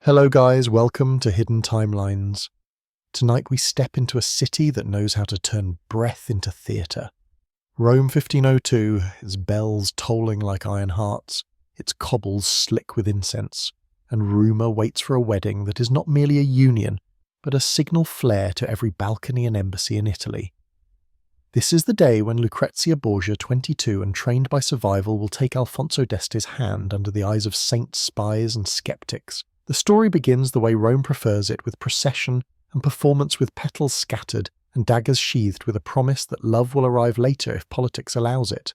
Hello guys, welcome to Hidden Timelines. Tonight we step into a city that knows how to turn breath into theatre. Rome 1502, its bells tolling like iron hearts, its cobbles slick with incense, and rumour waits for a wedding that is not merely a union, but a signal flare to every balcony and embassy in Italy. This is the day when Lucrezia Borgia, 22 and trained by survival, will take Alfonso d'Este's hand under the eyes of saints, spies and skeptics. The story begins the way Rome prefers it, with procession and performance with petals scattered and daggers sheathed, with a promise that love will arrive later if politics allows it.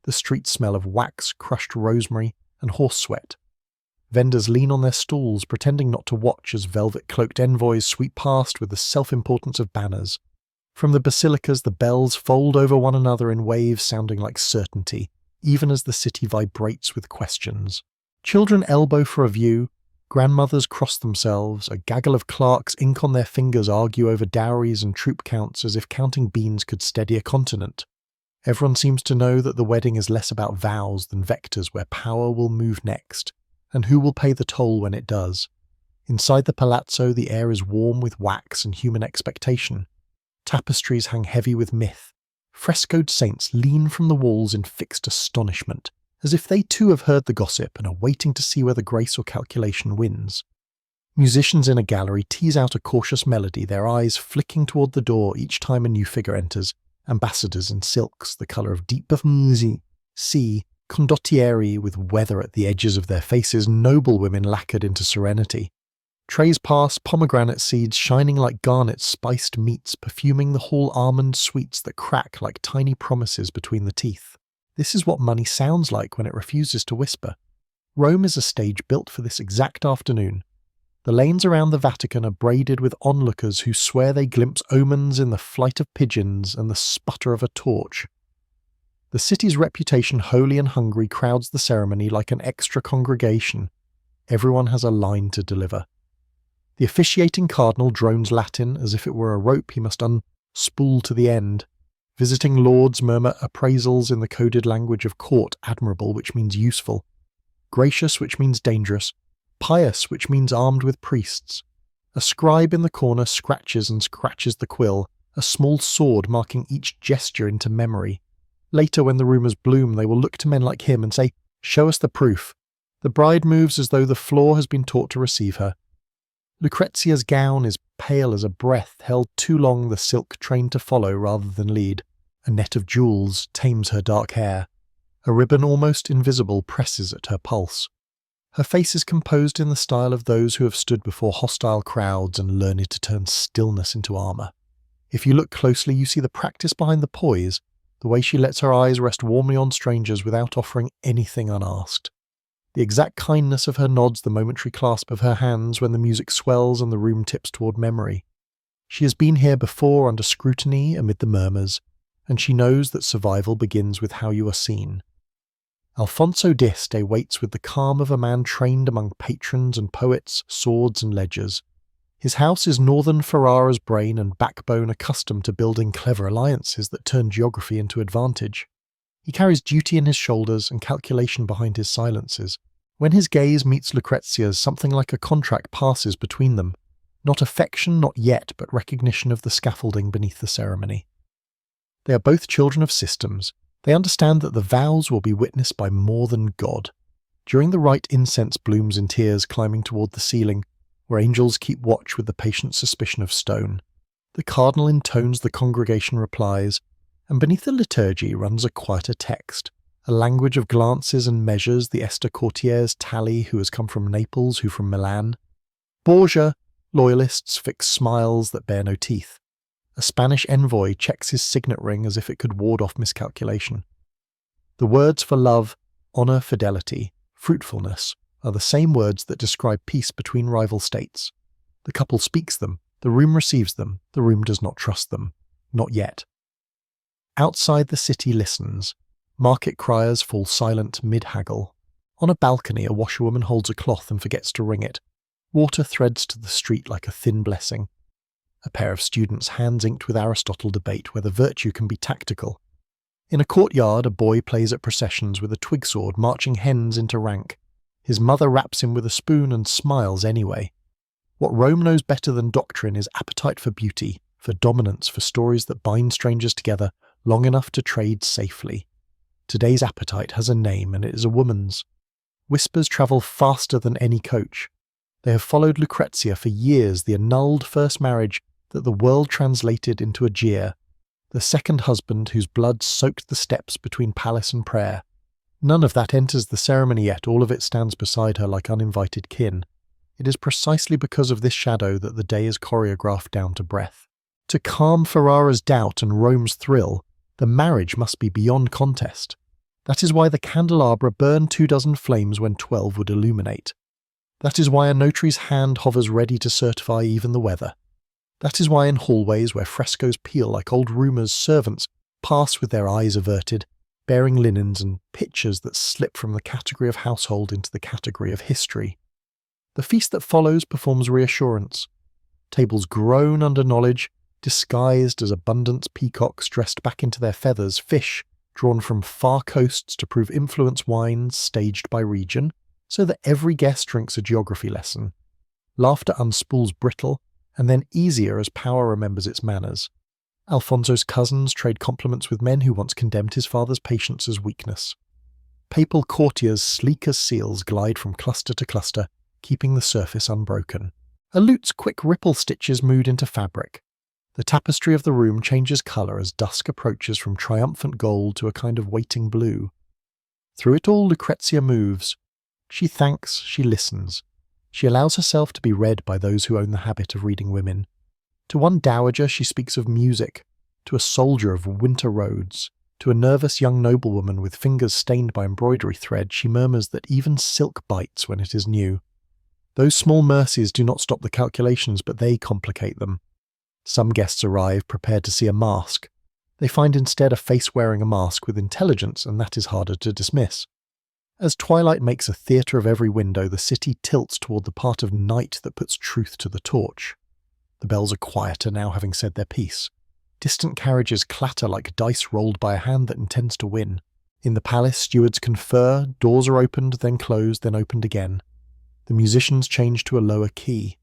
The streets smell of wax, crushed rosemary and horse sweat. Vendors lean on their stools, pretending not to watch as velvet-cloaked envoys sweep past with the self-importance of banners. From the basilicas, the bells fold over one another in waves sounding like certainty, even as the city vibrates with questions. Children elbow for a view. Grandmothers cross themselves, a gaggle of clerks, ink on their fingers, argue over dowries and troop counts as if counting beans could steady a continent. Everyone seems to know that the wedding is less about vows than vectors where power will move next, and who will pay the toll when it does. Inside the palazzo, the air is warm with wax and human expectation. Tapestries hang heavy with myth. Frescoed saints lean from the walls in fixed astonishment, as if they too have heard the gossip and are waiting to see whether grace or calculation wins. Musicians in a gallery tease out a cautious melody, their eyes flicking toward the door each time a new figure enters. Ambassadors in silks, the colour of deep musi, sea, condottieri with weather at the edges of their faces, noble women lacquered into serenity. Trays pass, pomegranate seeds shining like garnet spiced meats, perfuming the whole almond sweets that crack like tiny promises between the teeth. This is what money sounds like when it refuses to whisper. Rome is a stage built for this exact afternoon. The lanes around the Vatican are braided with onlookers who swear they glimpse omens in the flight of pigeons and the sputter of a torch. The city's reputation, holy and hungry, crowds the ceremony like an extra congregation. Everyone has a line to deliver. The officiating cardinal drones Latin as if it were a rope he must unspool to the end. Visiting lords murmur appraisals in the coded language of court, admirable, which means useful, gracious, which means dangerous, pious, which means armed with priests. A scribe in the corner scratches and scratches the quill, a small sword marking each gesture into memory. Later, when the rumours bloom, they will look to men like him and say, "Show us the proof." The bride moves as though the floor has been taught to receive her. Lucrezia's gown is pale as a breath held too long, the silk trained to follow rather than lead. A net of jewels tames her dark hair. A ribbon almost invisible presses at her pulse. Her face is composed in the style of those who have stood before hostile crowds and learned to turn stillness into armour. If you look closely, you see the practice behind the poise, the way she lets her eyes rest warmly on strangers without offering anything unasked. The exact kindness of her nods, the momentary clasp of her hands when the music swells and the room tips toward memory. She has been here before under scrutiny amid the murmurs, and she knows that survival begins with how you are seen. Alfonso d'Este waits with the calm of a man trained among patrons and poets, swords and ledgers. His house is northern Ferrara's brain and backbone, accustomed to building clever alliances that turn geography into advantage. He carries duty in his shoulders and calculation behind his silences. When his gaze meets Lucrezia's, something like a contract passes between them. Not affection, not yet, but recognition of the scaffolding beneath the ceremony. They are both children of systems. They understand that the vows will be witnessed by more than God. During the rite, incense blooms in tiers climbing toward the ceiling, where angels keep watch with the patient suspicion of stone. The cardinal intones, the congregation replies, and beneath the liturgy runs a quieter text, a language of glances and measures. The Este courtiers tally who has come from Naples, who from Milan. Borgia, loyalists, fix smiles that bear no teeth. A Spanish envoy checks his signet ring as if it could ward off miscalculation. The words for love, honour, fidelity, fruitfulness are the same words that describe peace between rival states. The couple speaks them, the room receives them, the room does not trust them. Not yet. Outside the city listens. Market criers fall silent mid-haggle. On a balcony, a washerwoman holds a cloth and forgets to wring it. Water threads to the street like a thin blessing. A pair of students, hands inked with Aristotle, debate whether virtue can be tactical. In a courtyard, a boy plays at processions with a twig sword, marching hens into rank. His mother wraps him with a spoon and smiles anyway. What Rome knows better than doctrine is appetite for beauty, for dominance, for stories that bind strangers together long enough to trade safely. Today's appetite has a name, and it is a woman's. Whispers travel faster than any coach. They have followed Lucrezia for years, the annulled first marriage that the world translated into a jeer, the second husband whose blood soaked the steps between palace and prayer. None of that enters the ceremony yet, all of it stands beside her like uninvited kin. It is precisely because of this shadow that the day is choreographed down to breath. To calm Ferrara's doubt and Rome's thrill, the marriage must be beyond contest. That is why the candelabra burn 24 flames when 12 would illuminate. That is why a notary's hand hovers ready to certify even the weather. That is why in hallways where frescoes peel like old rumours, servants pass with their eyes averted, bearing linens and pictures that slip from the category of household into the category of history. The feast that follows performs reassurance. Tables groan under knowledge, disguised as abundance peacocks dressed back into their feathers, fish drawn from far coasts to prove influence wines staged by region, so that every guest drinks a geography lesson. Laughter unspools brittle, and then easier as power remembers its manners. Alfonso's cousins trade compliments with men who once condemned his father's patience as weakness. Papal courtiers, sleek as seals, glide from cluster to cluster, keeping the surface unbroken. A lute's quick ripple stitches mood into fabric. The tapestry of the room changes colour as dusk approaches from triumphant gold to a kind of waiting blue. Through it all, Lucrezia moves. She thanks, she listens. She allows herself to be read by those who own the habit of reading women. To one dowager she speaks of music, to a soldier of winter roads, to a nervous young noblewoman with fingers stained by embroidery thread she murmurs that even silk bites when it is new. Those small mercies do not stop the calculations, but they complicate them. Some guests arrive prepared to see a mask. They find instead a face wearing a mask with intelligence, and that is harder to dismiss. As twilight makes a theatre of every window, the city tilts toward the part of night that puts truth to the torch. The bells are quieter now, having said their piece. Distant carriages clatter like dice rolled by a hand that intends to win. In the palace, stewards confer, doors are opened, then closed, then opened again. The musicians change to a lower key.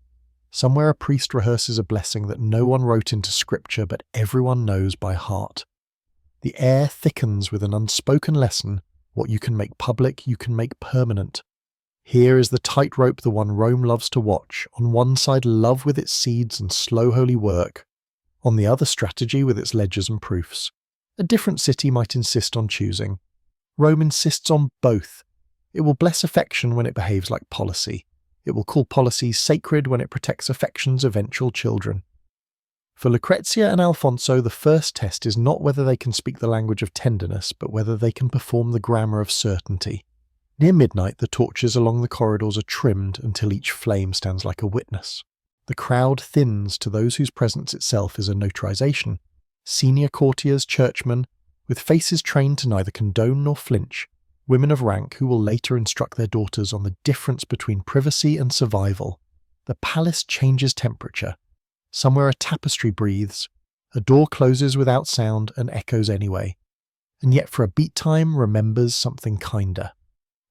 Somewhere a priest rehearses a blessing that no one wrote into scripture, but everyone knows by heart. The air thickens with an unspoken lesson. What you can make public, you can make permanent. Here is the tightrope, the one Rome loves to watch. On one side, love with its seeds and slow holy work. On the other, strategy with its ledgers and proofs. A different city might insist on choosing. Rome insists on both. It will bless affection when it behaves like policy. It will call policy sacred when it protects affection's eventual children. For Lucrezia and Alfonso, the first test is not whether they can speak the language of tenderness, but whether they can perform the grammar of certainty. Near midnight, the torches along the corridors are trimmed until each flame stands like a witness. The crowd thins to those whose presence itself is a notarization. Senior courtiers, churchmen, with faces trained to neither condone nor flinch, women of rank who will later instruct their daughters on the difference between privacy and survival. The palace changes temperature. Somewhere a tapestry breathes, a door closes without sound and echoes anyway, and yet for a beat time remembers something kinder.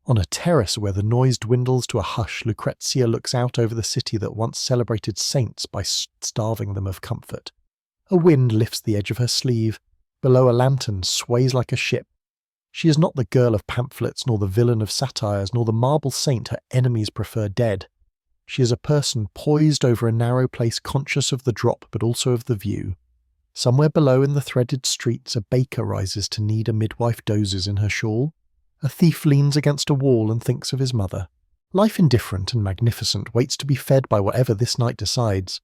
On a terrace where the noise dwindles to a hush, Lucrezia looks out over the city that once celebrated saints by starving them of comfort. A wind lifts the edge of her sleeve. Below, a lantern sways like a ship. She is not the girl of pamphlets, nor the villain of satires, nor the marble saint her enemies prefer dead. She is a person poised over a narrow place, conscious of the drop but also of the view. Somewhere below in the threaded streets a baker rises to knead, a midwife dozes in her shawl. A thief leans against a wall and thinks of his mother. Life indifferent and magnificent waits to be fed by whatever this night decides.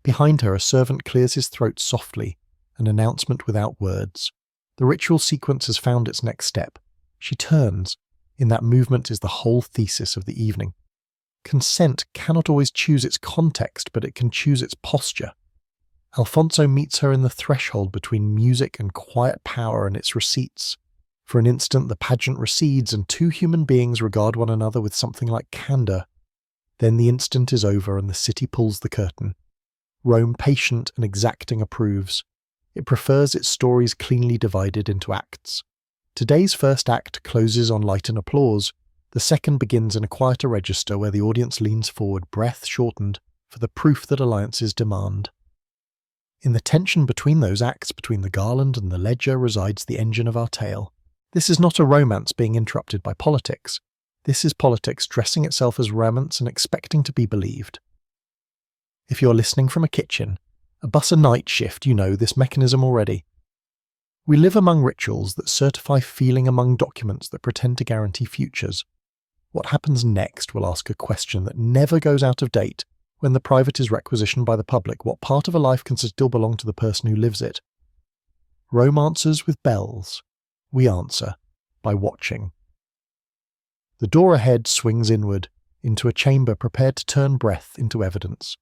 Behind her a servant clears his throat softly, an announcement without words. The ritual sequence has found its next step. She turns. In that movement is the whole thesis of the evening. Consent cannot always choose its context, but it can choose its posture. Alfonso meets her in the threshold between music and quiet power and its receipts. For an instant the pageant recedes and two human beings regard one another with something like candour. Then the instant is over and the city pulls the curtain. Rome, patient and exacting, approves. It prefers its stories cleanly divided into acts. Today's first act closes on light and applause. The second begins in a quieter register where the audience leans forward, breath shortened, for the proof that alliances demand. In the tension between those acts, between the garland and the ledger, resides the engine of our tale. This is not a romance being interrupted by politics. This is politics dressing itself as romance and expecting to be believed. If you're listening from a kitchen, a bus a night shift, you know this mechanism already. We live among rituals that certify feeling, among documents that pretend to guarantee futures. What happens next will ask a question that never goes out of date when the private is requisitioned by the public. What part of a life can still belong to the person who lives it? Rome answers with bells. We answer by watching. The door ahead swings inward, into a chamber prepared to turn breath into evidence.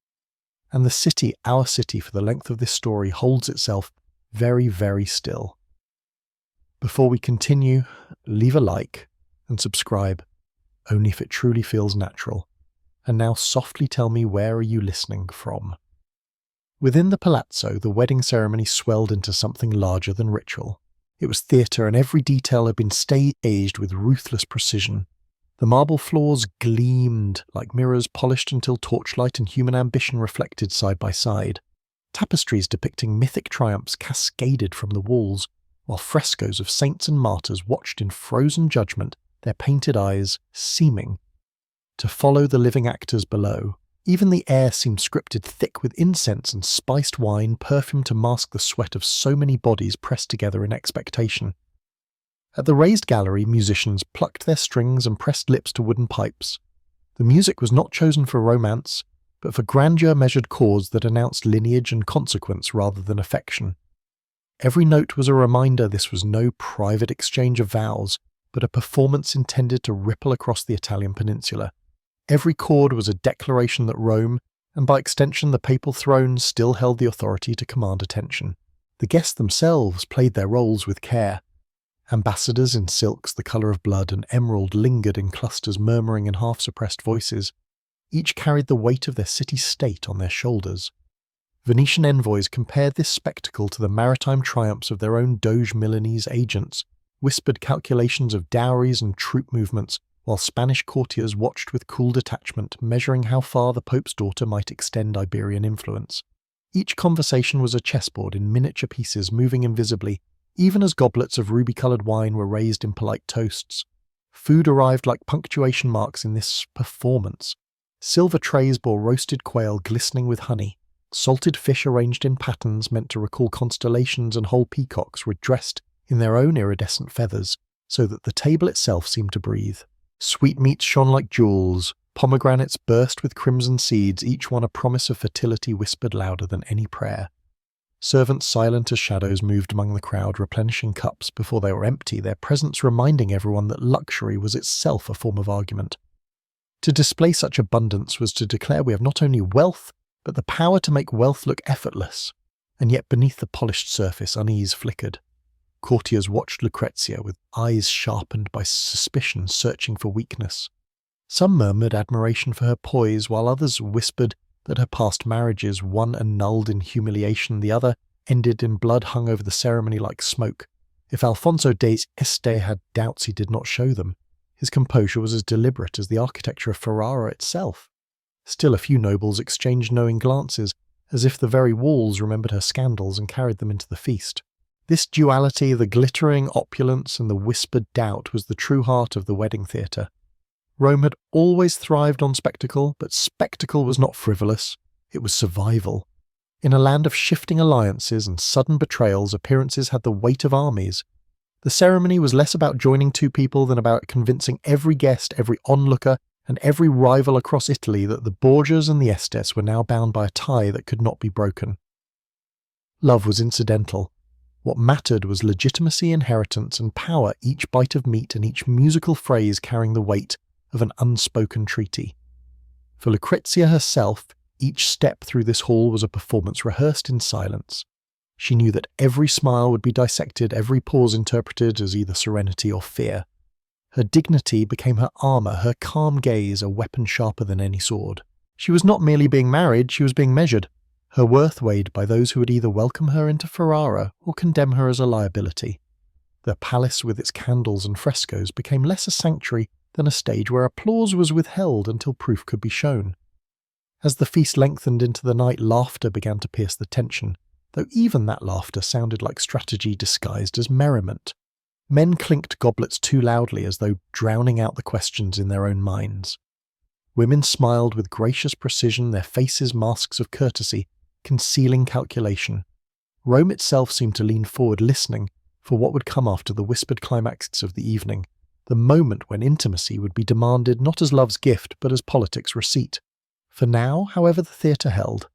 And the city, our city for the length of this story, holds itself very, very still. Before we continue, leave a like and subscribe, only if it truly feels natural. And now softly tell me, where are you listening from? Within the palazzo, the wedding ceremony swelled into something larger than ritual. It was theatre, and every detail had been staged with ruthless precision. The marble floors gleamed like mirrors, polished until torchlight and human ambition reflected side by side. Tapestries depicting mythic triumphs cascaded from the walls, while frescoes of saints and martyrs watched in frozen judgment, their painted eyes seeming to follow the living actors below. Even the air seemed scripted, thick with incense and spiced wine, perfumed to mask the sweat of so many bodies pressed together in expectation. At the raised gallery, musicians plucked their strings and pressed lips to wooden pipes. The music was not chosen for romance, but for grandeur-measured chords that announced lineage and consequence rather than affection. Every note was a reminder this was no private exchange of vows, but a performance intended to ripple across the Italian peninsula. Every chord was a declaration that Rome, and by extension the papal throne, still held the authority to command attention. The guests themselves played their roles with care. Ambassadors in silks the colour of blood and emerald lingered in clusters, murmuring in half-suppressed voices. Each carried the weight of their city's state on their shoulders. Venetian envoys compared this spectacle to the maritime triumphs of their own Doge Milanese agents, whispered calculations of dowries and troop movements, while Spanish courtiers watched with cool detachment, measuring how far the Pope's daughter might extend Iberian influence. Each conversation was a chessboard in miniature pieces, moving invisibly, even as goblets of ruby-coloured wine were raised in polite toasts. Food arrived like punctuation marks in this performance. Silver trays bore roasted quail glistening with honey. Salted fish arranged in patterns meant to recall constellations, and whole peacocks were dressed in their own iridescent feathers, so that the table itself seemed to breathe. Sweetmeats shone like jewels, pomegranates burst with crimson seeds, each one a promise of fertility whispered louder than any prayer. Servants silent as shadows moved among the crowd, replenishing cups before they were empty, their presence reminding everyone that luxury was itself a form of argument. To display such abundance was to declare we have not only wealth, but the power to make wealth look effortless. And yet beneath the polished surface unease flickered. Courtiers watched Lucrezia with eyes sharpened by suspicion, searching for weakness. Some murmured admiration for her poise, while others whispered that her past marriages, one annulled in humiliation, the other ended in blood hung over the ceremony like smoke. If Alfonso de Este had doubts, he did not show them. His composure was as deliberate as the architecture of Ferrara itself. Still a few nobles exchanged knowing glances, as if the very walls remembered her scandals and carried them into the feast. This duality, the glittering opulence and the whispered doubt, was the true heart of the wedding theatre. Rome had always thrived on spectacle, but spectacle was not frivolous, it was survival. In a land of shifting alliances and sudden betrayals, appearances had the weight of armies. The ceremony was less about joining two people than about convincing every guest, every onlooker, and every rival across Italy that the Borgias and the Estes were now bound by a tie that could not be broken. Love was incidental. What mattered was legitimacy, inheritance, and power, each bite of meat and each musical phrase carrying the weight of an unspoken treaty. For Lucrezia herself, each step through this hall was a performance rehearsed in silence. She knew that every smile would be dissected, every pause interpreted as either serenity or fear. Her dignity became her armour, her calm gaze a weapon sharper than any sword. She was not merely being married, she was being measured. Her worth weighed by those who would either welcome her into Ferrara or condemn her as a liability. The palace with its candles and frescoes became less a sanctuary then a stage where applause was withheld until proof could be shown. As the feast lengthened into the night, laughter began to pierce the tension, though even that laughter sounded like strategy disguised as merriment. Men clinked goblets too loudly as though drowning out the questions in their own minds. Women smiled with gracious precision, their faces masks of courtesy, concealing calculation. Rome itself seemed to lean forward, listening for what would come after the whispered climaxes of the evening, the moment when intimacy would be demanded not as love's gift but as politics' receipt. For now, however, the theatre held.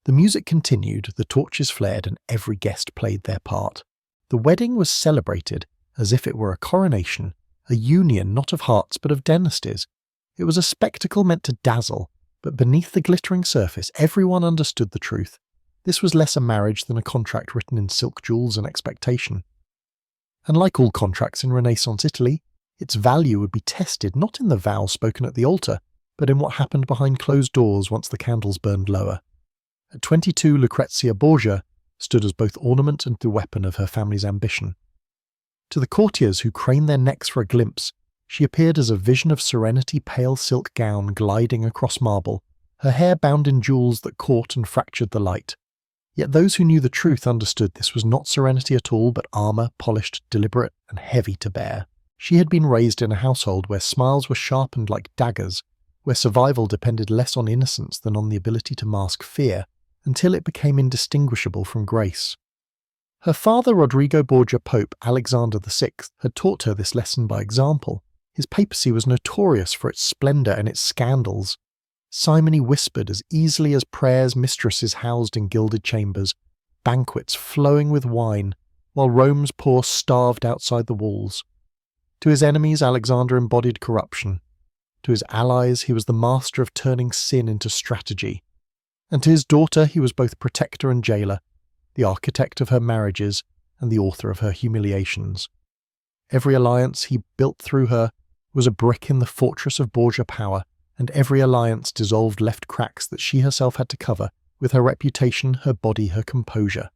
The music continued, the torches flared, and every guest played their part. The wedding was celebrated as if it were a coronation, a union not of hearts but of dynasties. It was a spectacle meant to dazzle, but beneath the glittering surface everyone understood the truth. This was less a marriage than a contract written in silk jewels and expectation. And like all contracts in Renaissance Italy, its value would be tested not in the vow spoken at the altar, but in what happened behind closed doors once the candles burned lower. At 22, Lucrezia Borgia stood as both ornament and the weapon of her family's ambition. To the courtiers who craned their necks for a glimpse, she appeared as a vision of serenity, pale silk gown gliding across marble, her hair bound in jewels that caught and fractured the light. Yet those who knew the truth understood this was not serenity at all, but armour, polished, deliberate, and heavy to bear. She had been raised in a household where smiles were sharpened like daggers, where survival depended less on innocence than on the ability to mask fear, until it became indistinguishable from grace. Her father, Rodrigo Borgia Pope Alexander VI, had taught her this lesson by example. His papacy was notorious for its splendour and its scandals. Simony whispered as easily as prayers, mistresses housed in gilded chambers, banquets flowing with wine, while Rome's poor starved outside the walls. To his enemies, Alexander embodied corruption. To his allies, he was the master of turning sin into strategy. And to his daughter, he was both protector and jailer, the architect of her marriages and the author of her humiliations. Every alliance he built through her was a brick in the fortress of Borgia power, and every alliance dissolved left cracks that she herself had to cover, with her reputation, her body, her composure.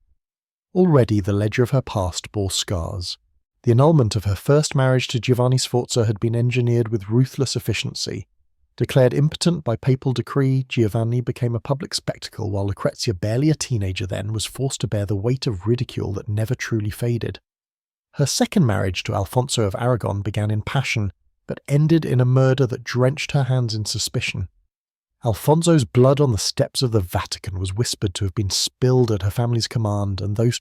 Already the ledger of her past bore scars. The annulment of her first marriage to Giovanni Sforza had been engineered with ruthless efficiency. Declared impotent by papal decree, Giovanni became a public spectacle, while Lucrezia, barely a teenager then, was forced to bear the weight of ridicule that never truly faded. Her second marriage to Alfonso of Aragon began in passion, but ended in a murder that drenched her hands in suspicion. Alfonso's blood on the steps of the Vatican was whispered to have been spilled at her family's command, and though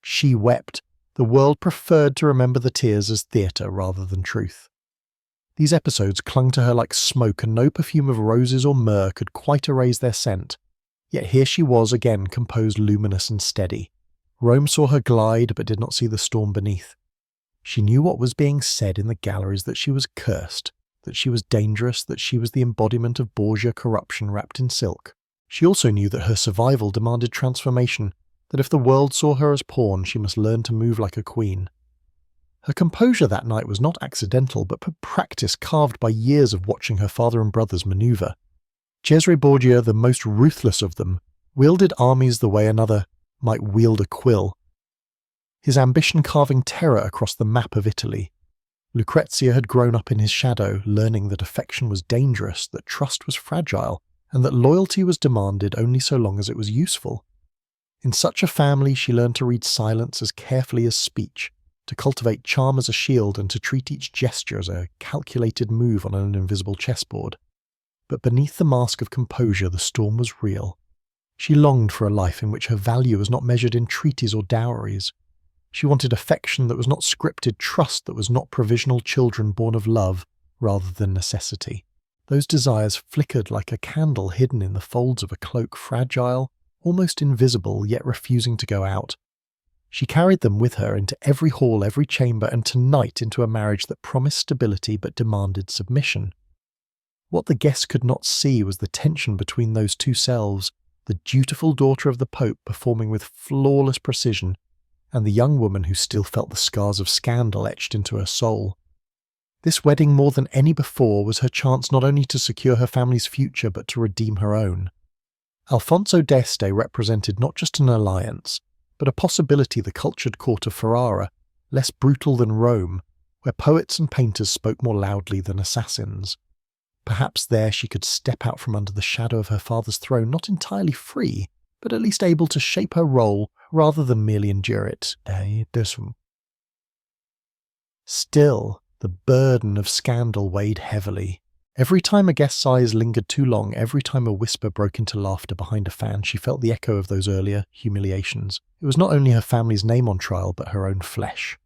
she wept, the world preferred to remember the tears as theatre rather than truth. These episodes clung to her like smoke, and no perfume of roses or myrrh could quite erase their scent. Yet here she was again, composed, luminous and steady. Rome saw her glide, but did not see the storm beneath. She knew what was being said in the galleries, that she was cursed, that she was dangerous, that she was the embodiment of Borgia corruption wrapped in silk. She also knew that her survival demanded transformation, that if the world saw her as pawn, she must learn to move like a queen. Her composure that night was not accidental, but practice carved by years of watching her father and brothers maneuver. Cesare Borgia, the most ruthless of them, wielded armies the way another might wield a quill, his ambition carving terror across the map of Italy. Lucrezia had grown up in his shadow, learning that affection was dangerous, that trust was fragile, and that loyalty was demanded only so long as it was useful. In such a family, she learned to read silence as carefully as speech, to cultivate charm as a shield, and to treat each gesture as a calculated move on an invisible chessboard. But beneath the mask of composure, the storm was real. She longed for a life in which her value was not measured in treaties or dowries. She wanted affection that was not scripted, trust that was not provisional children born of love rather than necessity. Those desires flickered like a candle hidden in the folds of a cloak, fragile, almost invisible, yet refusing to go out. She carried them with her into every hall, every chamber, and tonight into a marriage that promised stability but demanded submission. What the guests could not see was the tension between those two selves, the dutiful daughter of the Pope performing with flawless precision, and the young woman who still felt the scars of scandal etched into her soul. This wedding, more than any before, was her chance not only to secure her family's future but to redeem her own. Alfonso d'Este represented not just an alliance, but a possibility. The cultured court of Ferrara, less brutal than Rome, where poets and painters spoke more loudly than assassins. Perhaps there she could step out from under the shadow of her father's throne, not entirely free, but at least able to shape her role rather than merely endure it. Still, the burden of scandal weighed heavily. Every time a guest's eyes lingered too long, every time a whisper broke into laughter behind a fan, she felt the echo of those earlier humiliations. It was not only her family's name on trial, but her own flesh.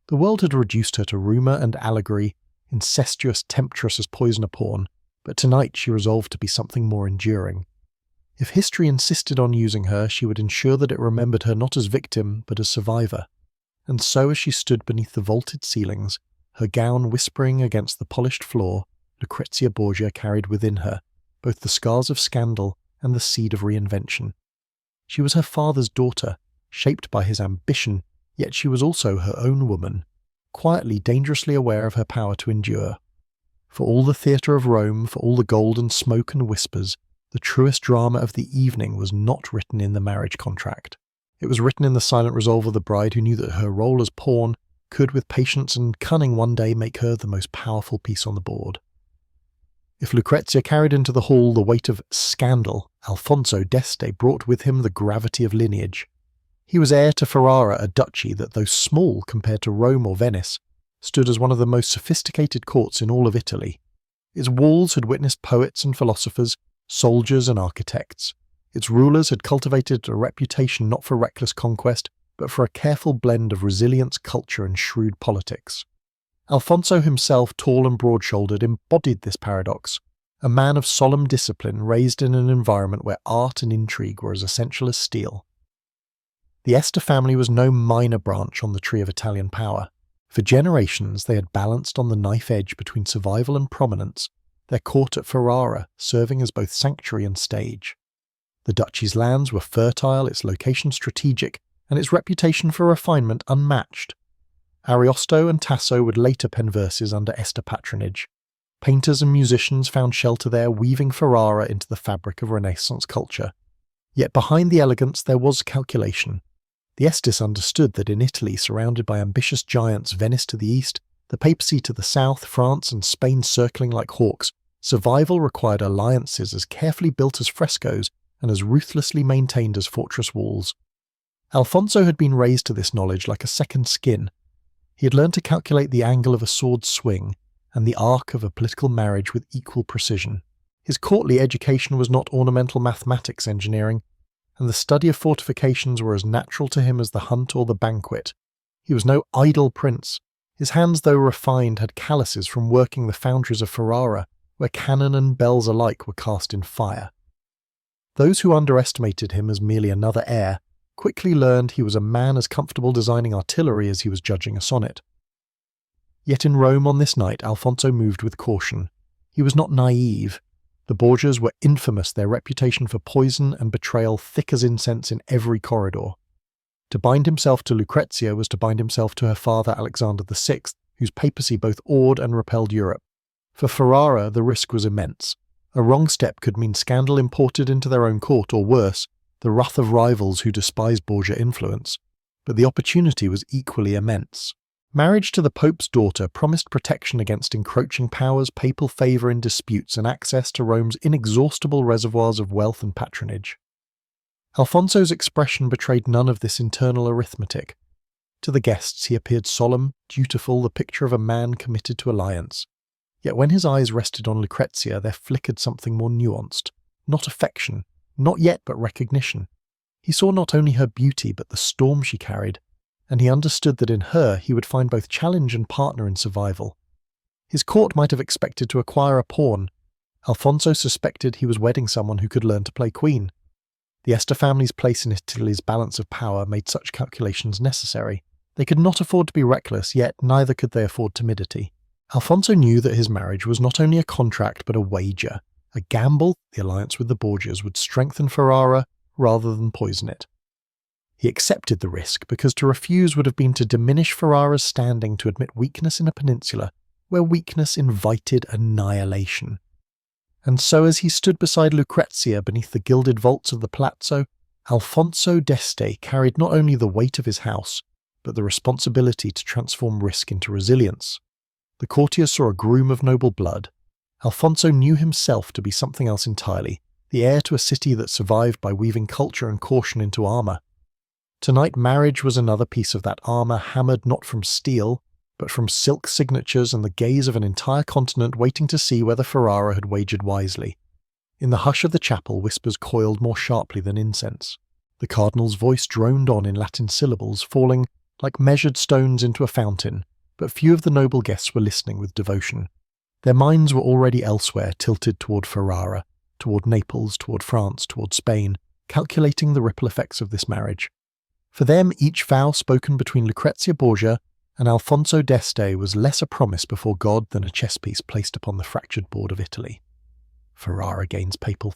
The world had reduced her to rumour and allegory, incestuous, temptress as poison a pawn, but tonight she resolved to be something more enduring. If history insisted on using her, she would ensure that it remembered her not as victim, but as survivor. And so as she stood beneath the vaulted ceilings, her gown whispering against the polished floor, Lucrezia Borgia carried within her both the scars of scandal and the seed of reinvention. She was her father's daughter, shaped by his ambition, yet she was also her own woman, quietly, dangerously aware of her power to endure. For all the theatre of Rome, for all the gold and smoke and whispers, the truest drama of the evening was not written in the marriage contract. It was written in the silent resolve of the bride who knew that her role as pawn could, with patience and cunning, one day make her the most powerful piece on the board. If Lucrezia carried into the hall the weight of scandal, Alfonso d'Este brought with him the gravity of lineage. He was heir to Ferrara, a duchy that, though small compared to Rome or Venice, stood as one of the most sophisticated courts in all of Italy. Its walls had witnessed poets and philosophers, soldiers and architects. Its rulers had cultivated a reputation not for reckless conquest, but for a careful blend of resilience, culture, and shrewd politics. Alfonso himself, tall and broad-shouldered, embodied this paradox, a man of solemn discipline raised in an environment where art and intrigue were as essential as steel. The Este family was no minor branch on the tree of Italian power. For generations they had balanced on the knife edge between survival and prominence, their court at Ferrara serving as both sanctuary and stage. The duchy's lands were fertile, its location strategic, and its reputation for refinement unmatched. Ariosto and Tasso would later pen verses under Este patronage. Painters and musicians found shelter there, weaving Ferrara into the fabric of Renaissance culture. Yet behind the elegance there was calculation. The Estes understood that in Italy, surrounded by ambitious giants, Venice to the east, the papacy to the south, France and Spain circling like hawks, survival required alliances as carefully built as frescoes and as ruthlessly maintained as fortress walls. Alfonso had been raised to this knowledge like a second skin. He had learned to calculate the angle of a sword swing and the arc of a political marriage with equal precision. His courtly education was not ornamental mathematics engineering, and the study of fortifications were as natural to him as the hunt or the banquet. He was no idle prince. His hands, though refined, had calluses from working the foundries of Ferrara, where cannon and bells alike were cast in fire. Those who underestimated him as merely another heir quickly learned he was a man as comfortable designing artillery as he was judging a sonnet. Yet in Rome on this night, Alfonso moved with caution. He was not naive. The Borgias were infamous, their reputation for poison and betrayal thick as incense in every corridor. To bind himself to Lucrezia was to bind himself to her father Alexander VI, whose papacy both awed and repelled Europe. For Ferrara, the risk was immense. A wrong step could mean scandal imported into their own court, or worse, the wrath of rivals who despised Borgia influence. But the opportunity was equally immense. Marriage to the Pope's daughter promised protection against encroaching powers, papal favour in disputes, and access to Rome's inexhaustible reservoirs of wealth and patronage. Alfonso's expression betrayed none of this internal arithmetic. To the guests he appeared solemn, dutiful, the picture of a man committed to alliance. Yet when his eyes rested on Lucrezia, there flickered something more nuanced. Not affection, not yet but recognition. He saw not only her beauty but the storm she carried, and he understood that in her he would find both challenge and partner in survival. His court might have expected to acquire a pawn. Alfonso suspected he was wedding someone who could learn to play queen. The Este family's place in Italy's balance of power made such calculations necessary. They could not afford to be reckless, yet neither could they afford timidity. Alfonso knew that his marriage was not only a contract but a wager, a gamble. The alliance with the Borgias would strengthen Ferrara rather than poison it. He accepted the risk because to refuse would have been to diminish Ferrara's standing, to admit weakness in a peninsula where weakness invited annihilation. And so as he stood beside Lucrezia beneath the gilded vaults of the palazzo, Alfonso d'Este carried not only the weight of his house, but the responsibility to transform risk into resilience. The courtiers saw a groom of noble blood. Alfonso knew himself to be something else entirely, the heir to a city that survived by weaving culture and caution into armour. Tonight, marriage was another piece of that armour, hammered not from steel, but from silk signatures and the gaze of an entire continent waiting to see whether Ferrara had wagered wisely. In the hush of the chapel, whispers coiled more sharply than incense. The cardinal's voice droned on in Latin syllables, falling like measured stones into a fountain, but few of the noble guests were listening with devotion. Their minds were already elsewhere, tilted toward Ferrara, toward Naples, toward France, toward Spain, calculating the ripple effects of this marriage. For them, each vow spoken between Lucrezia Borgia and Alfonso d'Este was less a promise before God than a chess piece placed upon the fractured board of Italy. Ferrara gains papal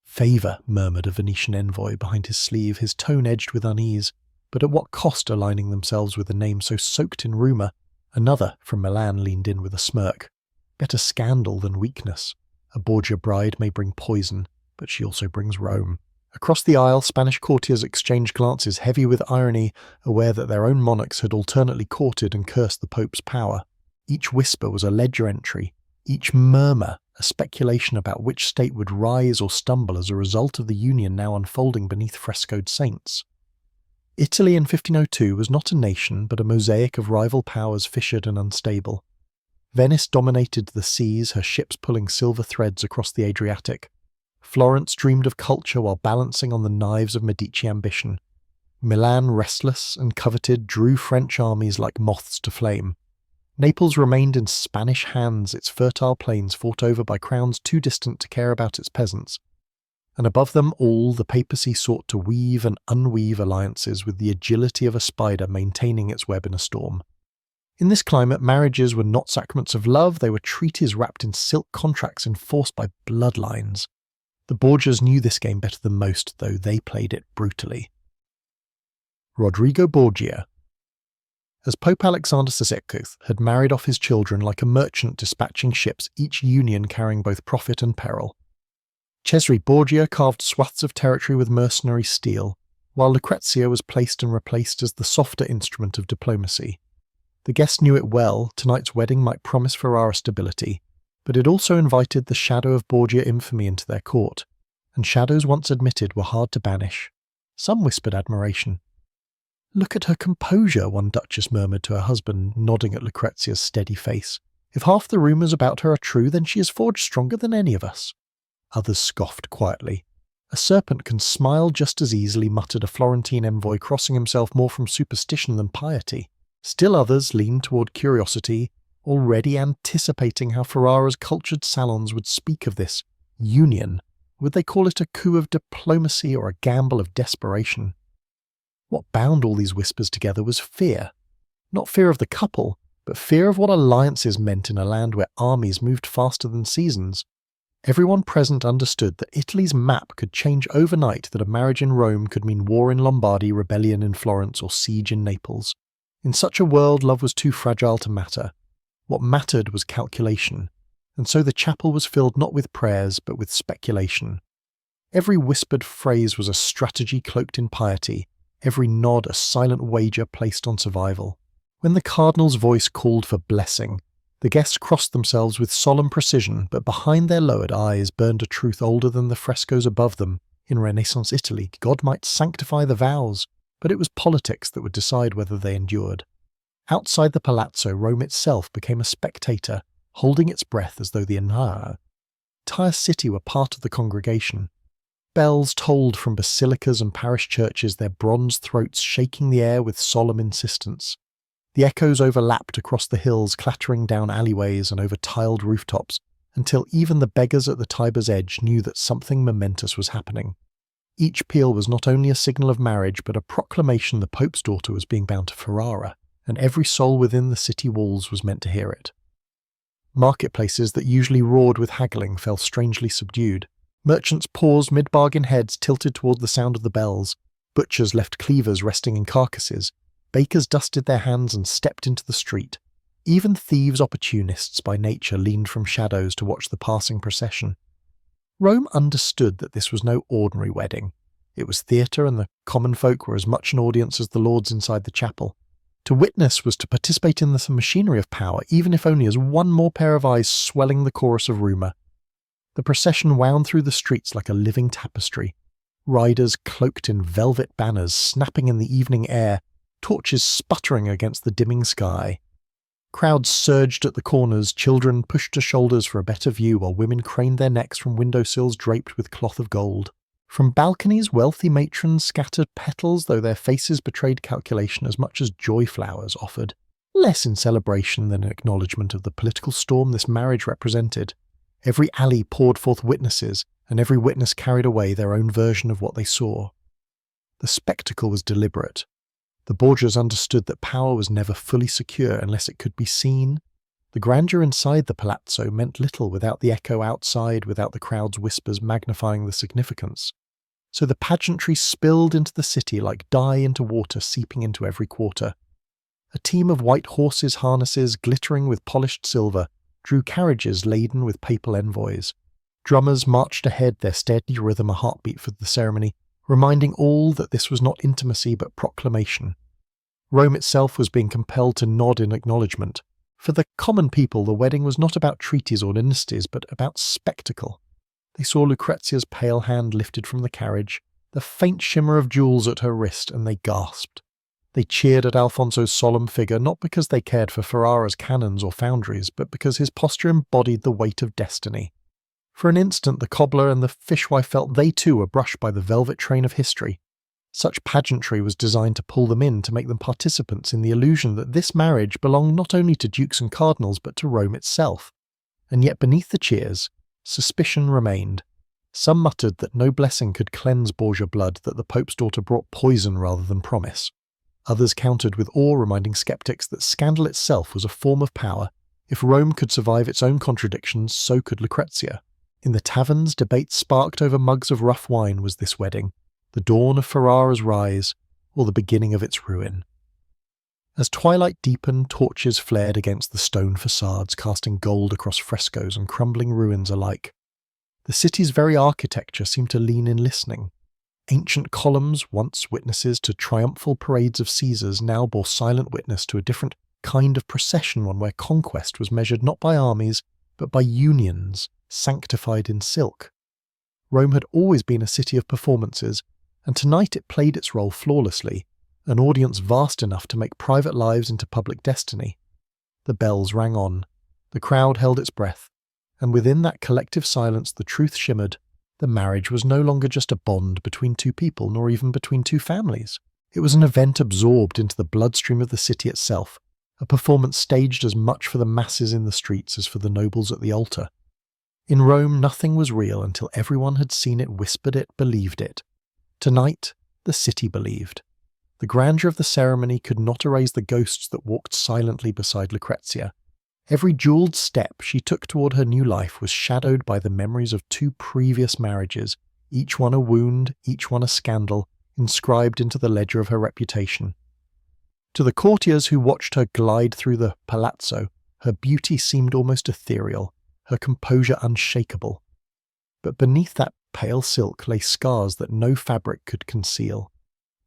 favour, murmured a Venetian envoy behind his sleeve, his tone edged with unease. But at what cost, aligning themselves with a name so soaked in rumour? Another, from Milan, leaned in with a smirk. Better scandal than weakness. A Borgia bride may bring poison, but she also brings Rome. Across the aisle, Spanish courtiers exchanged glances heavy with irony, aware that their own monarchs had alternately courted and cursed the Pope's power. Each whisper was a ledger entry, each murmur a speculation about which state would rise or stumble as a result of the union now unfolding beneath frescoed saints. Italy in 1502 was not a nation, but a mosaic of rival powers fissured and unstable. Venice dominated the seas, her ships pulling silver threads across the Adriatic. Florence dreamed of culture while balancing on the knives of Medici ambition. Milan, restless and coveted, drew French armies like moths to flame. Naples remained in Spanish hands, its fertile plains fought over by crowns too distant to care about its peasants. And above them all, the papacy sought to weave and unweave alliances with the agility of a spider maintaining its web in a storm. In this climate, marriages were not sacraments of love, they were treaties wrapped in silk contracts enforced by bloodlines. The Borgias knew this game better than most, though they played it brutally. Rodrigo Borgia. As Pope Alexander VI had married off his children like a merchant dispatching ships, each union carrying both profit and peril. Cesare Borgia carved swaths of territory with mercenary steel, while Lucrezia was placed and replaced as the softer instrument of diplomacy. The guests knew it well, tonight's wedding might promise Ferrara stability, but it also invited the shadow of Borgia infamy into their court, and shadows once admitted were hard to banish. Some whispered admiration. "Look at her composure," one duchess murmured to her husband, nodding at Lucrezia's steady face. "If half the rumours about her are true, then she is forged stronger than any of us." Others scoffed quietly. "A serpent can smile just as easily," muttered a Florentine envoy, crossing himself more from superstition than piety. Still others leaned toward curiosity, already anticipating how Ferrara's cultured salons would speak of this union. Would they call it a coup of diplomacy or a gamble of desperation? What bound all these whispers together was fear. Not fear of the couple, but fear of what alliances meant in a land where armies moved faster than seasons. Everyone present understood that Italy's map could change overnight, that a marriage in Rome could mean war in Lombardy, rebellion in Florence, or siege in Naples. In such a world, love was too fragile to matter. What mattered was calculation, and so the chapel was filled not with prayers, but with speculation. Every whispered phrase was a strategy cloaked in piety, every nod a silent wager placed on survival. When the cardinal's voice called for blessing, the guests crossed themselves with solemn precision, but behind their lowered eyes burned a truth older than the frescoes above them. In Renaissance Italy, God might sanctify the vows, but it was politics that would decide whether they endured. Outside the palazzo, Rome itself became a spectator, holding its breath as though the entire city were part of the congregation. Bells tolled from basilicas and parish churches, their bronze throats shaking the air with solemn insistence. The echoes overlapped across the hills, clattering down alleyways and over tiled rooftops, until even the beggars at the Tiber's edge knew that something momentous was happening. Each peal was not only a signal of marriage, but a proclamation the Pope's daughter was being bound to Ferrara, and every soul within the city walls was meant to hear it. Marketplaces that usually roared with haggling fell strangely subdued. Merchants paused mid-bargain, heads tilted toward the sound of the bells. Butchers left cleavers resting in carcasses. Bakers dusted their hands and stepped into the street. Even thieves, opportunists by nature, leaned from shadows to watch the passing procession. Rome understood that this was no ordinary wedding. It was theatre, and the common folk were as much an audience as the lords inside the chapel. To witness was to participate in the machinery of power, even if only as one more pair of eyes swelling the chorus of rumour. The procession wound through the streets like a living tapestry, riders cloaked in velvet banners snapping in the evening air, torches sputtering against the dimming sky. Crowds surged at the corners, children pushed to shoulders for a better view, while women craned their necks from windowsills draped with cloth of gold. From balconies, wealthy matrons scattered petals, though their faces betrayed calculation as much as joy flowers offered, less in celebration than in acknowledgement of the political storm this marriage represented. Every alley poured forth witnesses, and every witness carried away their own version of what they saw. The spectacle was deliberate. The Borgias understood that power was never fully secure unless it could be seen. The grandeur inside the palazzo meant little without the echo outside, without the crowd's whispers magnifying the significance. So the pageantry spilled into the city like dye into water seeping into every quarter. A team of white horses' harnesses glittering with polished silver drew carriages laden with papal envoys. Drummers marched ahead, their steady rhythm a heartbeat for the ceremony, reminding all that this was not intimacy but proclamation. Rome itself was being compelled to nod in acknowledgement. For the common people, the wedding was not about treaties or dynasties, but about spectacle. They saw Lucrezia's pale hand lifted from the carriage, the faint shimmer of jewels at her wrist, and they gasped. They cheered at Alfonso's solemn figure, not because they cared for Ferrara's cannons or foundries, but because his posture embodied the weight of destiny. For an instant, the cobbler and the fishwife felt they too were brushed by the velvet train of history. Such pageantry was designed to pull them in, to make them participants in the illusion that this marriage belonged not only to dukes and cardinals, but to Rome itself. And yet beneath the cheers, suspicion remained. Some muttered that no blessing could cleanse Borgia blood, that the Pope's daughter brought poison rather than promise. Others countered with awe, reminding skeptics that scandal itself was a form of power. If Rome could survive its own contradictions, so could Lucrezia. In the taverns, debate sparked over mugs of rough wine. Was this wedding the dawn of Ferrara's rise, or the beginning of its ruin? As twilight deepened, torches flared against the stone facades, casting gold across frescoes and crumbling ruins alike. The city's very architecture seemed to lean in listening. Ancient columns, once witnesses to triumphal parades of Caesars, now bore silent witness to a different kind of procession, one where conquest was measured not by armies, but by unions, sanctified in silk. Rome had always been a city of performances, and tonight it played its role flawlessly, an audience vast enough to make private lives into public destiny. The bells rang on, the crowd held its breath, and within that collective silence the truth shimmered. The marriage was no longer just a bond between two people, nor even between two families. It was an event absorbed into the bloodstream of the city itself, a performance staged as much for the masses in the streets as for the nobles at the altar. In Rome, nothing was real until everyone had seen it, whispered it, believed it. Tonight, the city believed. The grandeur of the ceremony could not erase the ghosts that walked silently beside Lucrezia. Every jewelled step she took toward her new life was shadowed by the memories of two previous marriages, each one a wound, each one a scandal, inscribed into the ledger of her reputation. To the courtiers who watched her glide through the palazzo, her beauty seemed almost ethereal, her composure unshakable. But beneath that pale silk lay scars that no fabric could conceal.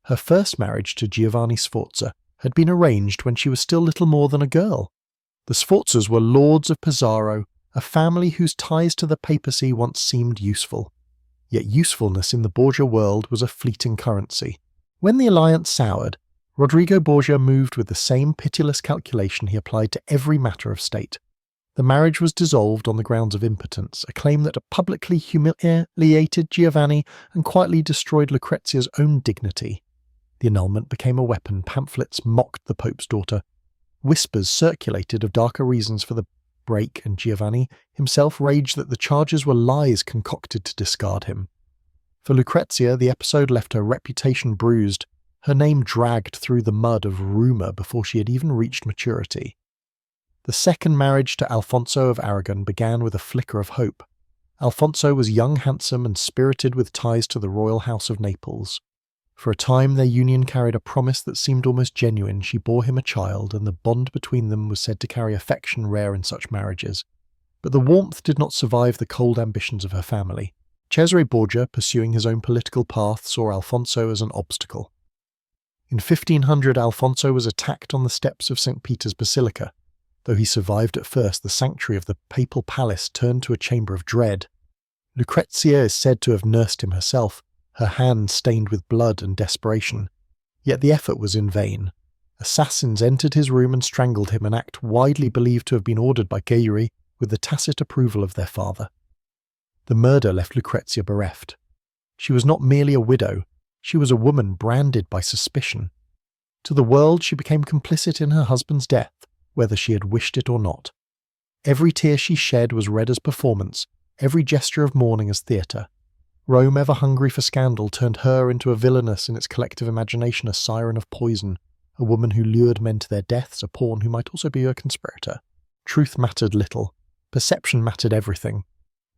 Her first marriage to Giovanni Sforza had been arranged when she was still little more than a girl. The Sforzas were lords of Pesaro, a family whose ties to the papacy once seemed useful. Yet usefulness in the Borgia world was a fleeting currency. When the alliance soured, Rodrigo Borgia moved with the same pitiless calculation he applied to every matter of state. The marriage was dissolved on the grounds of impotence, a claim that publicly humiliated Giovanni and quietly destroyed Lucrezia's own dignity. The annulment became a weapon. Pamphlets mocked the Pope's daughter. Whispers circulated of darker reasons for the break, and Giovanni himself raged that the charges were lies concocted to discard him. For Lucrezia, the episode left her reputation bruised, her name dragged through the mud of rumour before she had even reached maturity. The second marriage to Alfonso of Aragon began with a flicker of hope. Alfonso was young, handsome, and spirited with ties to the royal house of Naples. For a time their union carried a promise that seemed almost genuine. She bore him a child, and the bond between them was said to carry affection rare in such marriages. But the warmth did not survive the cold ambitions of her family. Cesare Borgia, pursuing his own political path, saw Alfonso as an obstacle. In 1500, Alfonso was attacked on the steps of St. Peter's Basilica. Though he survived at first, the sanctuary of the papal palace turned to a chamber of dread. Lucrezia is said to have nursed him herself, her hands stained with blood and desperation. Yet the effort was in vain. Assassins entered his room and strangled him, an act widely believed to have been ordered by Cesare with the tacit approval of their father. The murder left Lucrezia bereft. She was not merely a widow, she was a woman branded by suspicion. To the world she became complicit in her husband's death, whether she had wished it or not. Every tear she shed was read as performance, every gesture of mourning as theatre. Rome, ever hungry for scandal, turned her into a villainess in its collective imagination, a siren of poison, a woman who lured men to their deaths, a pawn who might also be a conspirator. Truth mattered little, perception mattered everything,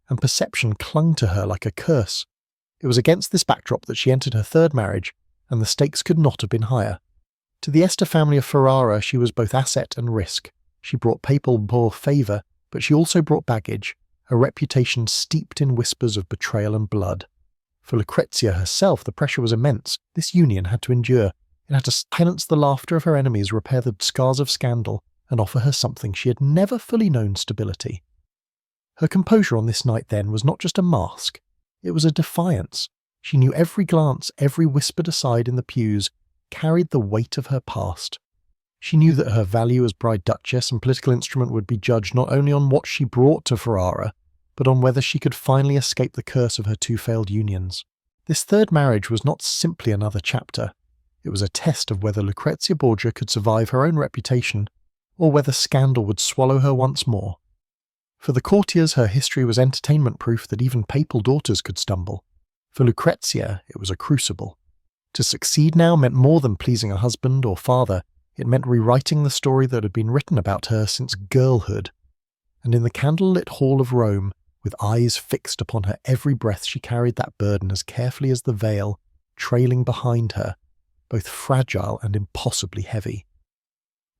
and perception clung to her like a curse. It was against this backdrop that she entered her third marriage, and the stakes could not have been higher. To the Este family of Ferrara she was both asset and risk. She brought papal favour, but she also brought baggage, a reputation steeped in whispers of betrayal and blood. For Lucrezia herself the pressure was immense. This union had to endure. It had to silence the laughter of her enemies, repair the scars of scandal, and offer her something she had never fully known: stability. Her composure on this night, then, was not just a mask. It was a defiance. She knew every glance, every whispered aside in the pews, carried the weight of her past. She knew that her value as bride duchess and political instrument would be judged not only on what she brought to Ferrara, but on whether she could finally escape the curse of her two failed unions. This third marriage was not simply another chapter. It was a test of whether Lucrezia Borgia could survive her own reputation, or whether scandal would swallow her once more. For the courtiers, her history was entertainment proof that even papal daughters could stumble. For Lucrezia, it was a crucible. To succeed now meant more than pleasing a husband or father. It meant rewriting the story that had been written about her since girlhood. And in the candlelit hall of Rome, with eyes fixed upon her every breath, she carried that burden as carefully as the veil, trailing behind her, both fragile and impossibly heavy.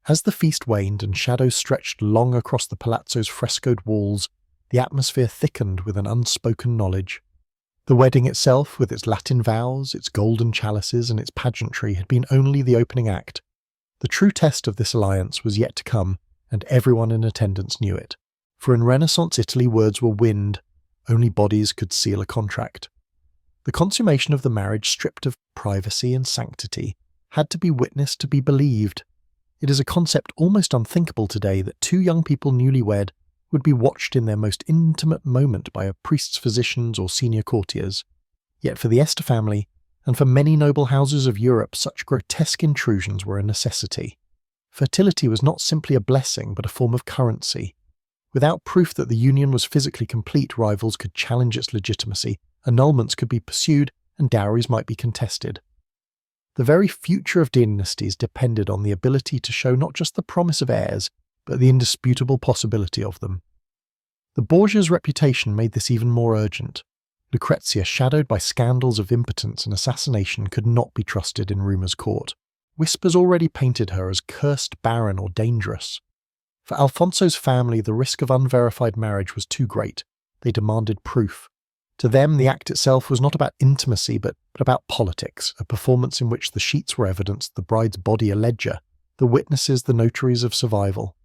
As the feast waned and shadows stretched long across the palazzo's frescoed walls, the atmosphere thickened with an unspoken knowledge. The wedding itself, with its Latin vows, its golden chalices, and its pageantry, had been only the opening act. The true test of this alliance was yet to come, and everyone in attendance knew it. For in Renaissance Italy words were wind, only bodies could seal a contract. The consummation of the marriage, stripped of privacy and sanctity, had to be witnessed to be believed. It is a concept almost unthinkable today that two young people newlywed would be watched in their most intimate moment by a priest's physicians or senior courtiers. Yet for the Este family, and for many noble houses of Europe, such grotesque intrusions were a necessity. Fertility was not simply a blessing, but a form of currency. Without proof that the union was physically complete, rivals could challenge its legitimacy, annulments could be pursued, and dowries might be contested. The very future of dynasties depended on the ability to show not just the promise of heirs, but the indisputable possibility of them. The Borgias' reputation made this even more urgent. Lucrezia, shadowed by scandals of impotence and assassination, could not be trusted in rumour's court. Whispers already painted her as cursed, barren, or dangerous. For Alfonso's family, the risk of unverified marriage was too great. They demanded proof. To them, the act itself was not about intimacy, but about politics, a performance in which the sheets were evidence, the bride's body a ledger, the witnesses the notaries of survival.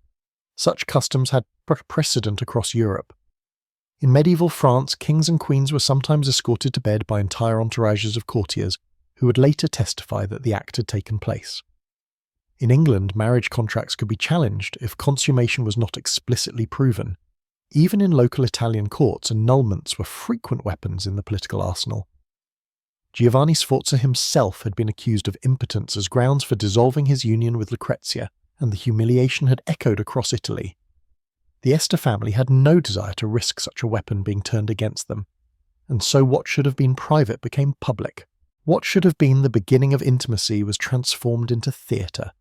Such customs had precedent across Europe. In medieval France, kings and queens were sometimes escorted to bed by entire entourages of courtiers, who would later testify that the act had taken place. In England, marriage contracts could be challenged if consummation was not explicitly proven. Even in local Italian courts, annulments were frequent weapons in the political arsenal. Giovanni Sforza himself had been accused of impotence as grounds for dissolving his union with Lucrezia, and the humiliation had echoed across Italy. The Este family had no desire to risk such a weapon being turned against them, and so what should have been private became public. What should have been the beginning of intimacy was transformed into theatre.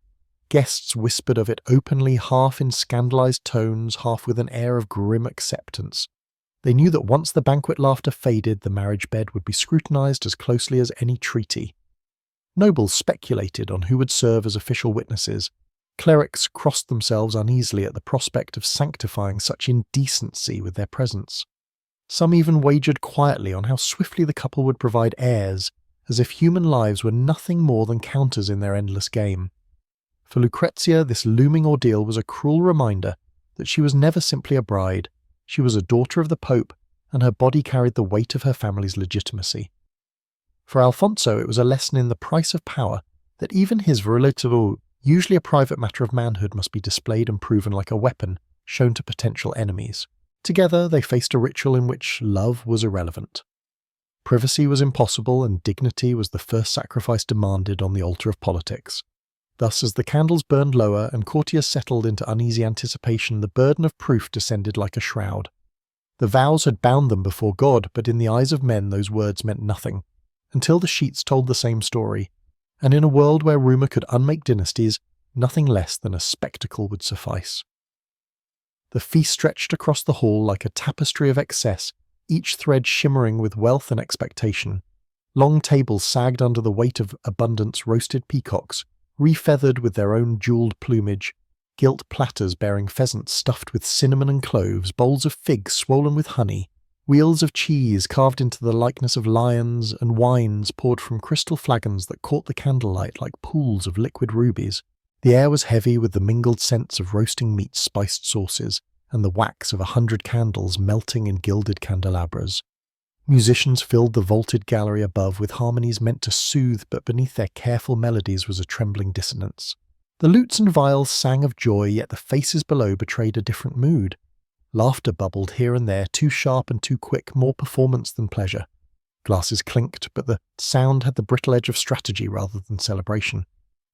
Guests whispered of it openly, half in scandalized tones, half with an air of grim acceptance. They knew that once the banquet laughter faded, the marriage bed would be scrutinized as closely as any treaty. Nobles speculated on who would serve as official witnesses. Clerics crossed themselves uneasily at the prospect of sanctifying such indecency with their presence. Some even wagered quietly on how swiftly the couple would provide heirs, as if human lives were nothing more than counters in their endless game. For Lucrezia, this looming ordeal was a cruel reminder that she was never simply a bride, she was a daughter of the Pope, and her body carried the weight of her family's legitimacy. For Alfonso, it was a lesson in the price of power, that even his relatable, usually a private matter of manhood, must be displayed and proven like a weapon, shown to potential enemies. Together, they faced a ritual in which love was irrelevant. Privacy was impossible, and dignity was the first sacrifice demanded on the altar of politics. Thus, as the candles burned lower and courtiers settled into uneasy anticipation, the burden of proof descended like a shroud. The vows had bound them before God, but in the eyes of men those words meant nothing, until the sheets told the same story, and in a world where rumour could unmake dynasties, nothing less than a spectacle would suffice. The feast stretched across the hall like a tapestry of excess, each thread shimmering with wealth and expectation. Long tables sagged under the weight of abundance roasted peacocks, refeathered with their own jewelled plumage, gilt platters bearing pheasants stuffed with cinnamon and cloves, bowls of figs swollen with honey, wheels of cheese carved into the likeness of lions, and wines poured from crystal flagons that caught the candlelight like pools of liquid rubies. The air was heavy with the mingled scents of roasting meats, spiced sauces, and the wax of 100 candles melting in gilded candelabras. Musicians filled the vaulted gallery above with harmonies meant to soothe, but beneath their careful melodies was a trembling dissonance. The lutes and viols sang of joy, yet the faces below betrayed a different mood. Laughter bubbled here and there, too sharp and too quick, more performance than pleasure. Glasses clinked, but the sound had the brittle edge of strategy rather than celebration.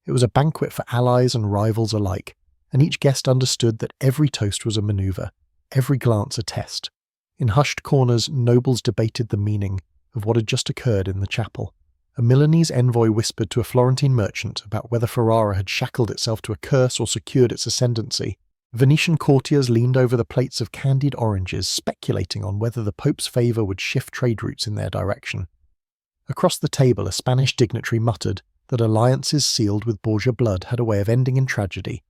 It was a banquet for allies and rivals alike, and each guest understood that every toast was a maneuver, every glance a test. In hushed corners, nobles debated the meaning of what had just occurred in the chapel. A Milanese envoy whispered to a Florentine merchant about whether Ferrara had shackled itself to a curse or secured its ascendancy. Venetian courtiers leaned over the plates of candied oranges, speculating on whether the Pope's favour would shift trade routes in their direction. Across the table, a Spanish dignitary muttered that alliances sealed with Borgia blood had a way of ending in tragedy.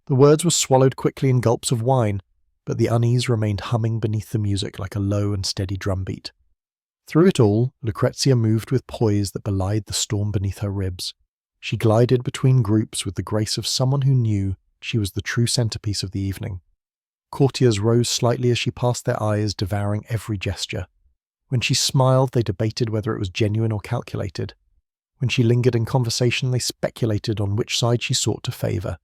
The words were swallowed quickly in gulps of wine, but the unease remained humming beneath the music like a low and steady drumbeat. Through it all, Lucrezia moved with poise that belied the storm beneath her ribs. She glided between groups with the grace of someone who knew she was the true centerpiece of the evening. Courtiers rose slightly as she passed, their eyes devouring every gesture. When she smiled, they debated whether it was genuine or calculated. When she lingered in conversation, they speculated on which side she sought to favour.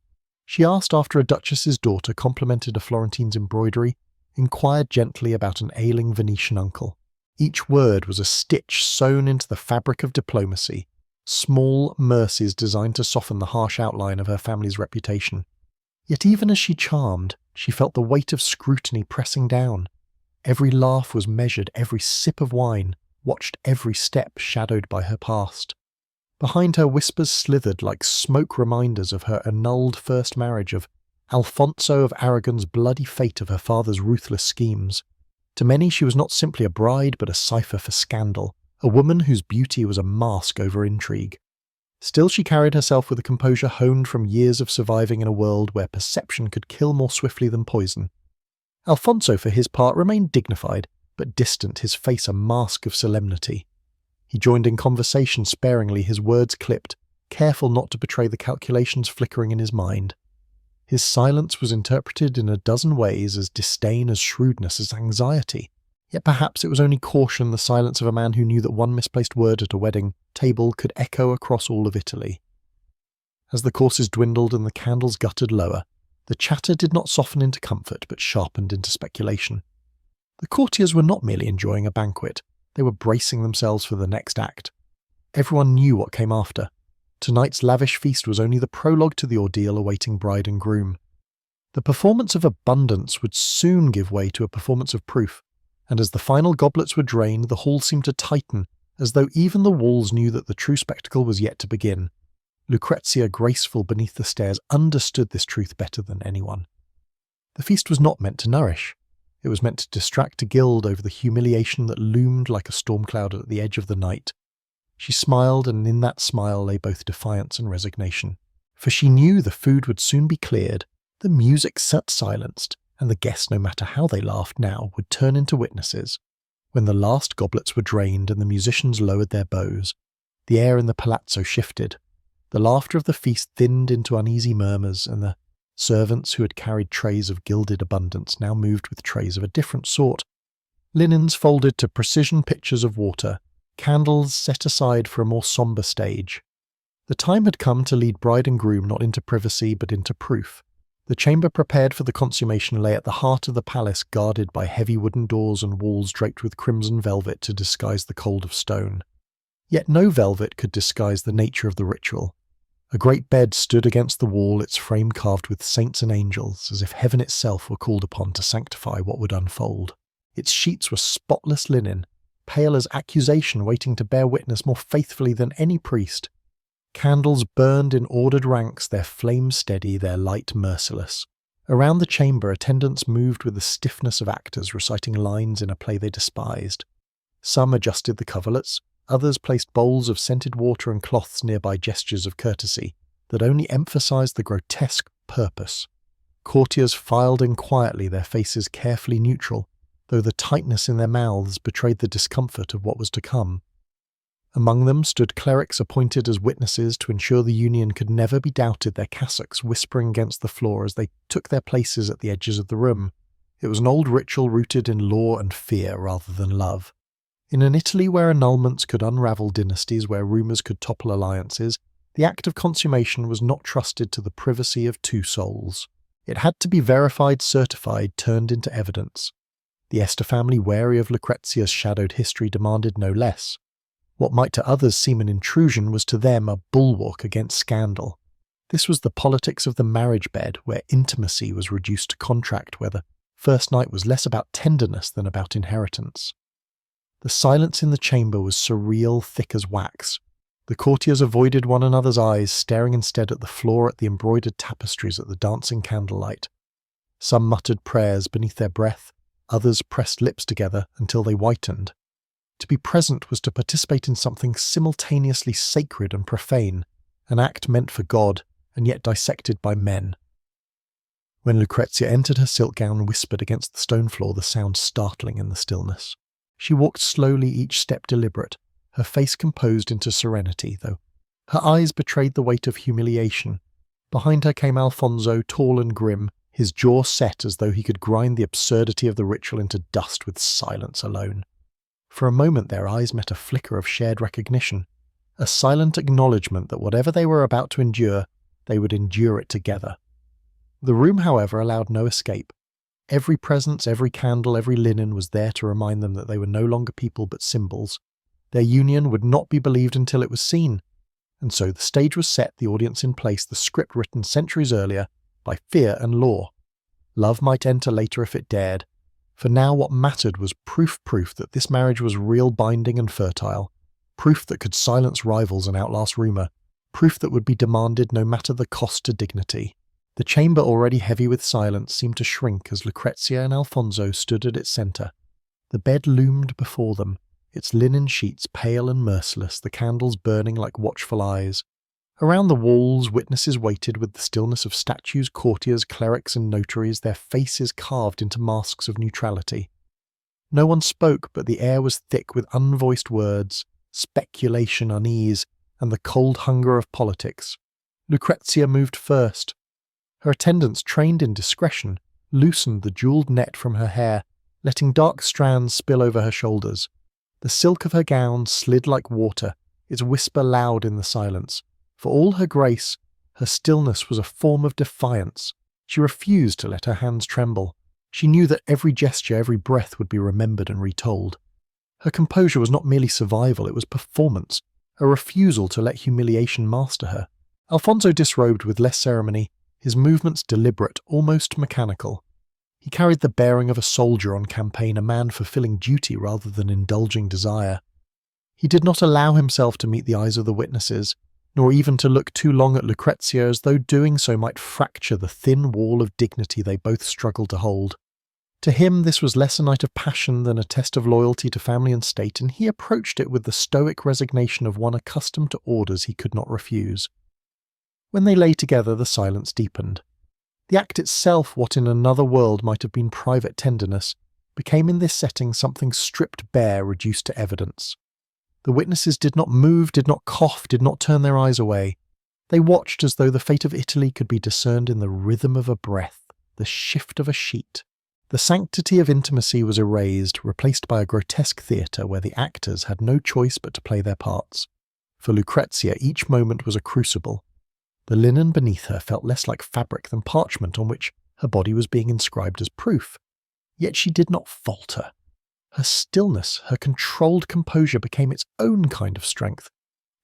She asked after a duchess's daughter complimented a Florentine's embroidery, inquired gently about an ailing Venetian uncle. Each word was a stitch sewn into the fabric of diplomacy, small mercies designed to soften the harsh outline of her family's reputation. Yet even as she charmed, she felt the weight of scrutiny pressing down. Every laugh was measured, every sip of wine, watched every step shadowed by her past. Behind her, whispers slithered like smoke reminders of her annulled first marriage, of Alfonso of Aragon's bloody fate, of her father's ruthless schemes. To many she was not simply a bride, but a cipher for scandal, a woman whose beauty was a mask over intrigue. Still she carried herself with a composure honed from years of surviving in a world where perception could kill more swiftly than poison. Alfonso, for his part, remained dignified, but distant, his face a mask of solemnity. He joined in conversation sparingly, his words clipped, careful not to betray the calculations flickering in his mind. His silence was interpreted in a dozen ways, as disdain, as shrewdness, as anxiety. Yet perhaps it was only caution, the silence of a man who knew that one misplaced word at a wedding table could echo across all of Italy. As the courses dwindled and the candles guttered lower, the chatter did not soften into comfort, but sharpened into speculation. The courtiers were not merely enjoying a banquet. They were bracing themselves for the next act. Everyone knew what came after. Tonight's lavish feast was only the prologue to the ordeal awaiting bride and groom. The performance of abundance would soon give way to a performance of proof, and as the final goblets were drained, the hall seemed to tighten, as though even the walls knew that the true spectacle was yet to begin. Lucrezia, graceful beneath the stairs, understood this truth better than anyone. The feast was not meant to nourish. It was meant to distract a guild over the humiliation that loomed like a storm cloud at the edge of the night. She smiled, and in that smile lay both defiance and resignation. For she knew the food would soon be cleared, the music silenced, and the guests, no matter how they laughed now, would turn into witnesses. When the last goblets were drained and the musicians lowered their bows, The air in the palazzo shifted. The laughter of the feast thinned into uneasy murmurs, and the servants who had carried trays of gilded abundance now moved with trays of a different sort. Linens folded to precision pitchers of water, candles set aside for a more sombre stage. The time had come to lead bride and groom not into privacy but into proof. The chamber prepared for the consummation lay at the heart of the palace, guarded by heavy wooden doors and walls draped with crimson velvet to disguise the cold of stone. Yet no velvet could disguise the nature of the ritual. A great bed stood against the wall, its frame carved with saints and angels, as if heaven itself were called upon to sanctify what would unfold. Its sheets were spotless linen, pale as accusation waiting to bear witness more faithfully than any priest. Candles burned in ordered ranks, their flame steady, their light merciless. Around the chamber, attendants moved with the stiffness of actors reciting lines in a play they despised. Some adjusted the coverlets, others placed bowls of scented water and cloths nearby, gestures of courtesy that only emphasized the grotesque purpose. Courtiers filed in quietly, their faces carefully neutral, though the tightness in their mouths betrayed the discomfort of what was to come. Among them stood clerics appointed as witnesses to ensure the union could never be doubted, their cassocks whispering against the floor as they took their places at the edges of the room. It was an old ritual rooted in law and fear rather than love. In an Italy where annulments could unravel dynasties, where rumours could topple alliances, the act of consummation was not trusted to the privacy of two souls. It had to be verified, certified, turned into evidence. The Este family, wary of Lucrezia's shadowed history, demanded no less. What might to others seem an intrusion was to them a bulwark against scandal. This was the politics of the marriage bed, where intimacy was reduced to contract, where the first night was less about tenderness than about inheritance. The silence in the chamber was surreal, thick as wax. The courtiers avoided one another's eyes, staring instead at the floor, at the embroidered tapestries, at the dancing candlelight. Some muttered prayers beneath their breath, others pressed lips together until they whitened. To be present was to participate in something simultaneously sacred and profane, an act meant for God and yet dissected by men. When Lucrezia entered, her silk gown whispered against the stone floor, the sound startling in the stillness. She walked slowly, each step deliberate, her face composed into serenity, though her eyes betrayed the weight of humiliation. Behind her came Alfonso, tall and grim, his jaw set as though he could grind the absurdity of the ritual into dust with silence alone. For a moment their eyes met a flicker of shared recognition, a silent acknowledgement that whatever they were about to endure, they would endure it together. The room, however, allowed no escape. Every presence, every candle, every linen was there to remind them that they were no longer people but symbols. Their union would not be believed until it was seen. And so the stage was set, the audience in place, the script written centuries earlier by fear and law. Love might enter later if it dared. For now what mattered was proof that this marriage was real, binding and fertile, proof that could silence rivals and outlast rumour, proof that would be demanded no matter the cost to dignity. The chamber, already heavy with silence, seemed to shrink as Lucrezia and Alfonso stood at its centre. The bed loomed before them, its linen sheets pale and merciless, the candles burning like watchful eyes. Around the walls, witnesses waited with the stillness of statues, courtiers, clerics and notaries, their faces carved into masks of neutrality. No one spoke, but the air was thick with unvoiced words, speculation, unease, and the cold hunger of politics. Lucrezia moved first. Her attendants, trained in discretion, loosened the jewelled net from her hair, letting dark strands spill over her shoulders. The silk of her gown slid like water, its whisper loud in the silence. For all her grace, her stillness was a form of defiance. She refused to let her hands tremble. She knew that every gesture, every breath would be remembered and retold. Her composure was not merely survival, it was performance, a refusal to let humiliation master her. Alfonso disrobed with less ceremony, his movements deliberate, almost mechanical. He carried the bearing of a soldier on campaign, a man fulfilling duty rather than indulging desire. He did not allow himself to meet the eyes of the witnesses, nor even to look too long at Lucrezia, as though doing so might fracture the thin wall of dignity they both struggled to hold. To him this was less a night of passion than a test of loyalty to family and state, and he approached it with the stoic resignation of one accustomed to orders he could not refuse. When they lay together, the silence deepened. The act itself, what in another world might have been private tenderness, became in this setting something stripped bare, reduced to evidence. The witnesses did not move, did not cough, did not turn their eyes away. They watched as though the fate of Italy could be discerned in the rhythm of a breath, the shift of a sheet. The sanctity of intimacy was erased, replaced by a grotesque theatre where the actors had no choice but to play their parts. For Lucrezia, each moment was a crucible. The linen beneath her felt less like fabric than parchment on which her body was being inscribed as proof. Yet she did not falter. Her stillness, her controlled composure became its own kind of strength.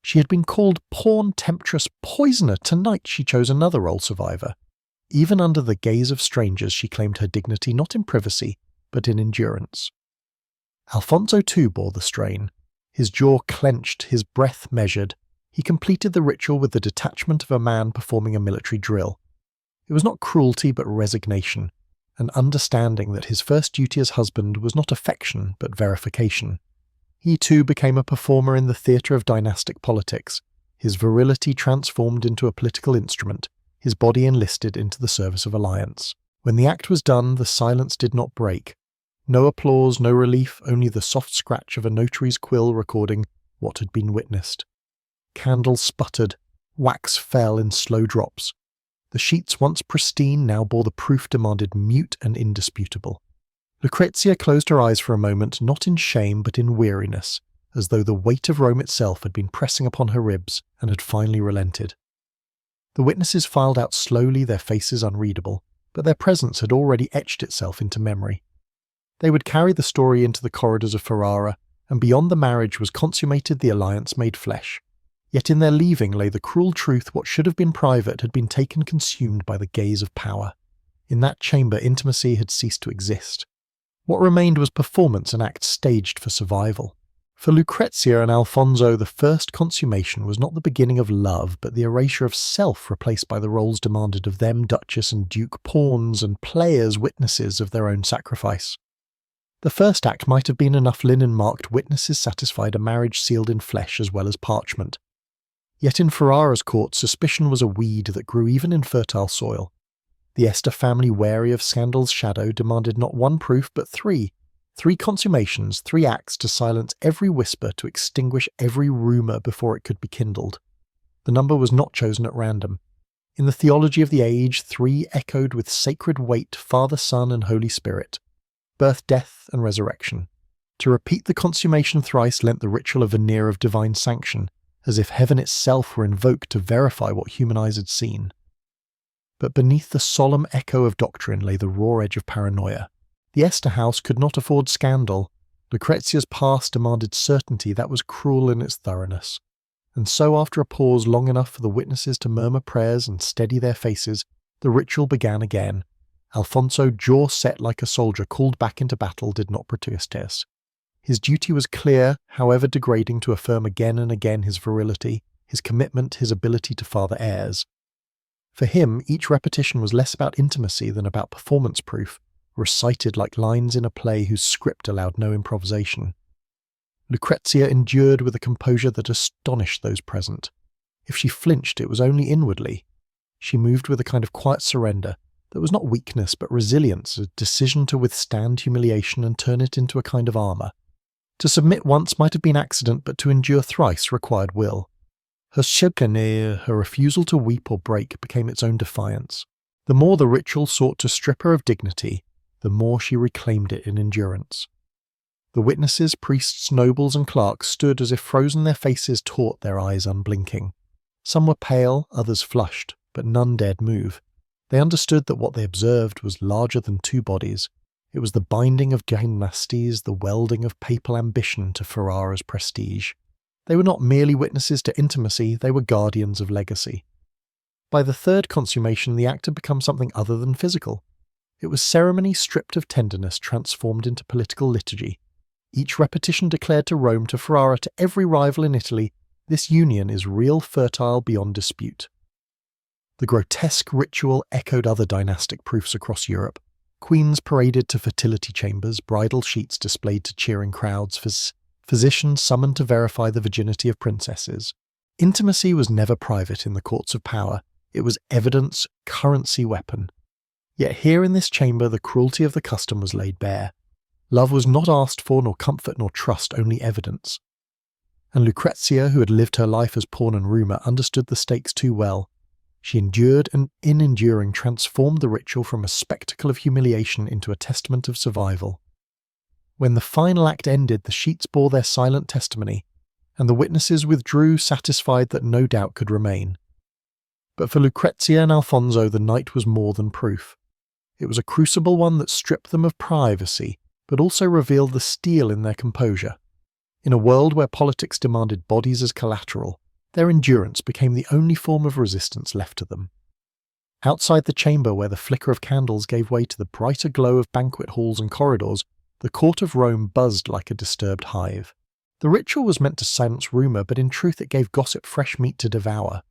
She had been called pawn, temptress, poisoner. Tonight she chose another role survivor. Even under the gaze of strangers, she claimed her dignity not in privacy, but in endurance. Alfonso too bore the strain. His jaw clenched, his breath measured. He completed the ritual with the detachment of a man performing a military drill. It was not cruelty but resignation, an understanding that his first duty as husband was not affection but verification. He too became a performer in the theatre of dynastic politics, his virility transformed into a political instrument, his body enlisted into the service of alliance. When the act was done, the silence did not break. No applause, no relief, only the soft scratch of a notary's quill recording what had been witnessed. Candles sputtered, wax fell in slow drops. The sheets once pristine now bore the proof demanded mute and indisputable. Lucrezia closed her eyes for a moment, not in shame but in weariness, as though the weight of Rome itself had been pressing upon her ribs and had finally relented. The witnesses filed out slowly, their faces unreadable, but their presence had already etched itself into memory. They would carry the story into the corridors of Ferrara, and beyond the marriage was consummated the alliance made flesh. Yet in their leaving lay the cruel truth: what should have been private had been taken consumed by the gaze of power. In that chamber intimacy had ceased to exist. What remained was performance, an act staged for survival. For Lucrezia and Alfonso, the first consummation was not the beginning of love, but the erasure of self replaced by the roles demanded of them, duchess and duke, pawns and players, witnesses of their own sacrifice. The first act might have been enough linen-marked witnesses satisfied a marriage sealed in flesh as well as parchment. Yet in Ferrara's court, suspicion was a weed that grew even in fertile soil. The Este family, wary of scandal's shadow, demanded not one proof but three. 3 consummations, 3 acts to silence every whisper, to extinguish every rumour before it could be kindled. The number was not chosen at random. In the theology of the age, 3 echoed with sacred weight Father, Son and Holy Spirit. Birth, death and resurrection. To repeat the consummation thrice lent the ritual a veneer of divine sanction, as if heaven itself were invoked to verify what human eyes had seen. But beneath the solemn echo of doctrine lay the raw edge of paranoia. The Este house could not afford scandal. Lucrezia's past demanded certainty that was cruel in its thoroughness. And so, after a pause long enough for the witnesses to murmur prayers and steady their faces, the ritual began again. Alfonso, jaw set like a soldier called back into battle, did not protest. His duty was clear, however degrading, to affirm again and again his virility, his commitment, his ability to father heirs. For him, each repetition was less about intimacy than about performance proof, recited like lines in a play whose script allowed no improvisation. Lucrezia endured with a composure that astonished those present. If she flinched, it was only inwardly. She moved with a kind of quiet surrender that was not weakness but resilience, a decision to withstand humiliation and turn it into a kind of armour. To submit once might have been accident, but to endure thrice required will. Her chicaneer, her refusal to weep or break, became its own defiance. The more the ritual sought to strip her of dignity, the more she reclaimed it in endurance. The witnesses, priests, nobles and clerks stood as if frozen, their faces taut, their eyes unblinking. Some were pale, others flushed, but none dared move. They understood that what they observed was larger than 2 bodies. It was the binding of dynasties, the welding of papal ambition to Ferrara's prestige. They were not merely witnesses to intimacy, they were guardians of legacy. By the 3rd consummation, the act had become something other than physical. It was ceremony stripped of tenderness, transformed into political liturgy. Each repetition declared to Rome, to Ferrara, to every rival in Italy, this union is real, fertile, beyond dispute. The grotesque ritual echoed other dynastic proofs across Europe. Queens paraded to fertility chambers, bridal sheets displayed to cheering crowds, physicians summoned to verify the virginity of princesses. Intimacy was never private in the courts of power. It was evidence, currency, weapon. Yet here in this chamber the cruelty of the custom was laid bare. Love was not asked for, nor comfort nor trust, only evidence. And Lucrezia, who had lived her life as pawn and rumour, understood the stakes too well. She endured and, in enduring, transformed the ritual from a spectacle of humiliation into a testament of survival. When the final act ended, the sheets bore their silent testimony, and the witnesses withdrew, satisfied that no doubt could remain. But for Lucrezia and Alfonso, the night was more than proof. It was a crucible one that stripped them of privacy, but also revealed the steel in their composure. In a world where politics demanded bodies as collateral, their endurance became the only form of resistance left to them. Outside the chamber, where the flicker of candles gave way to the brighter glow of banquet halls and corridors, the court of Rome buzzed like a disturbed hive. The ritual was meant to silence rumour, but in truth it gave gossip fresh meat to devour.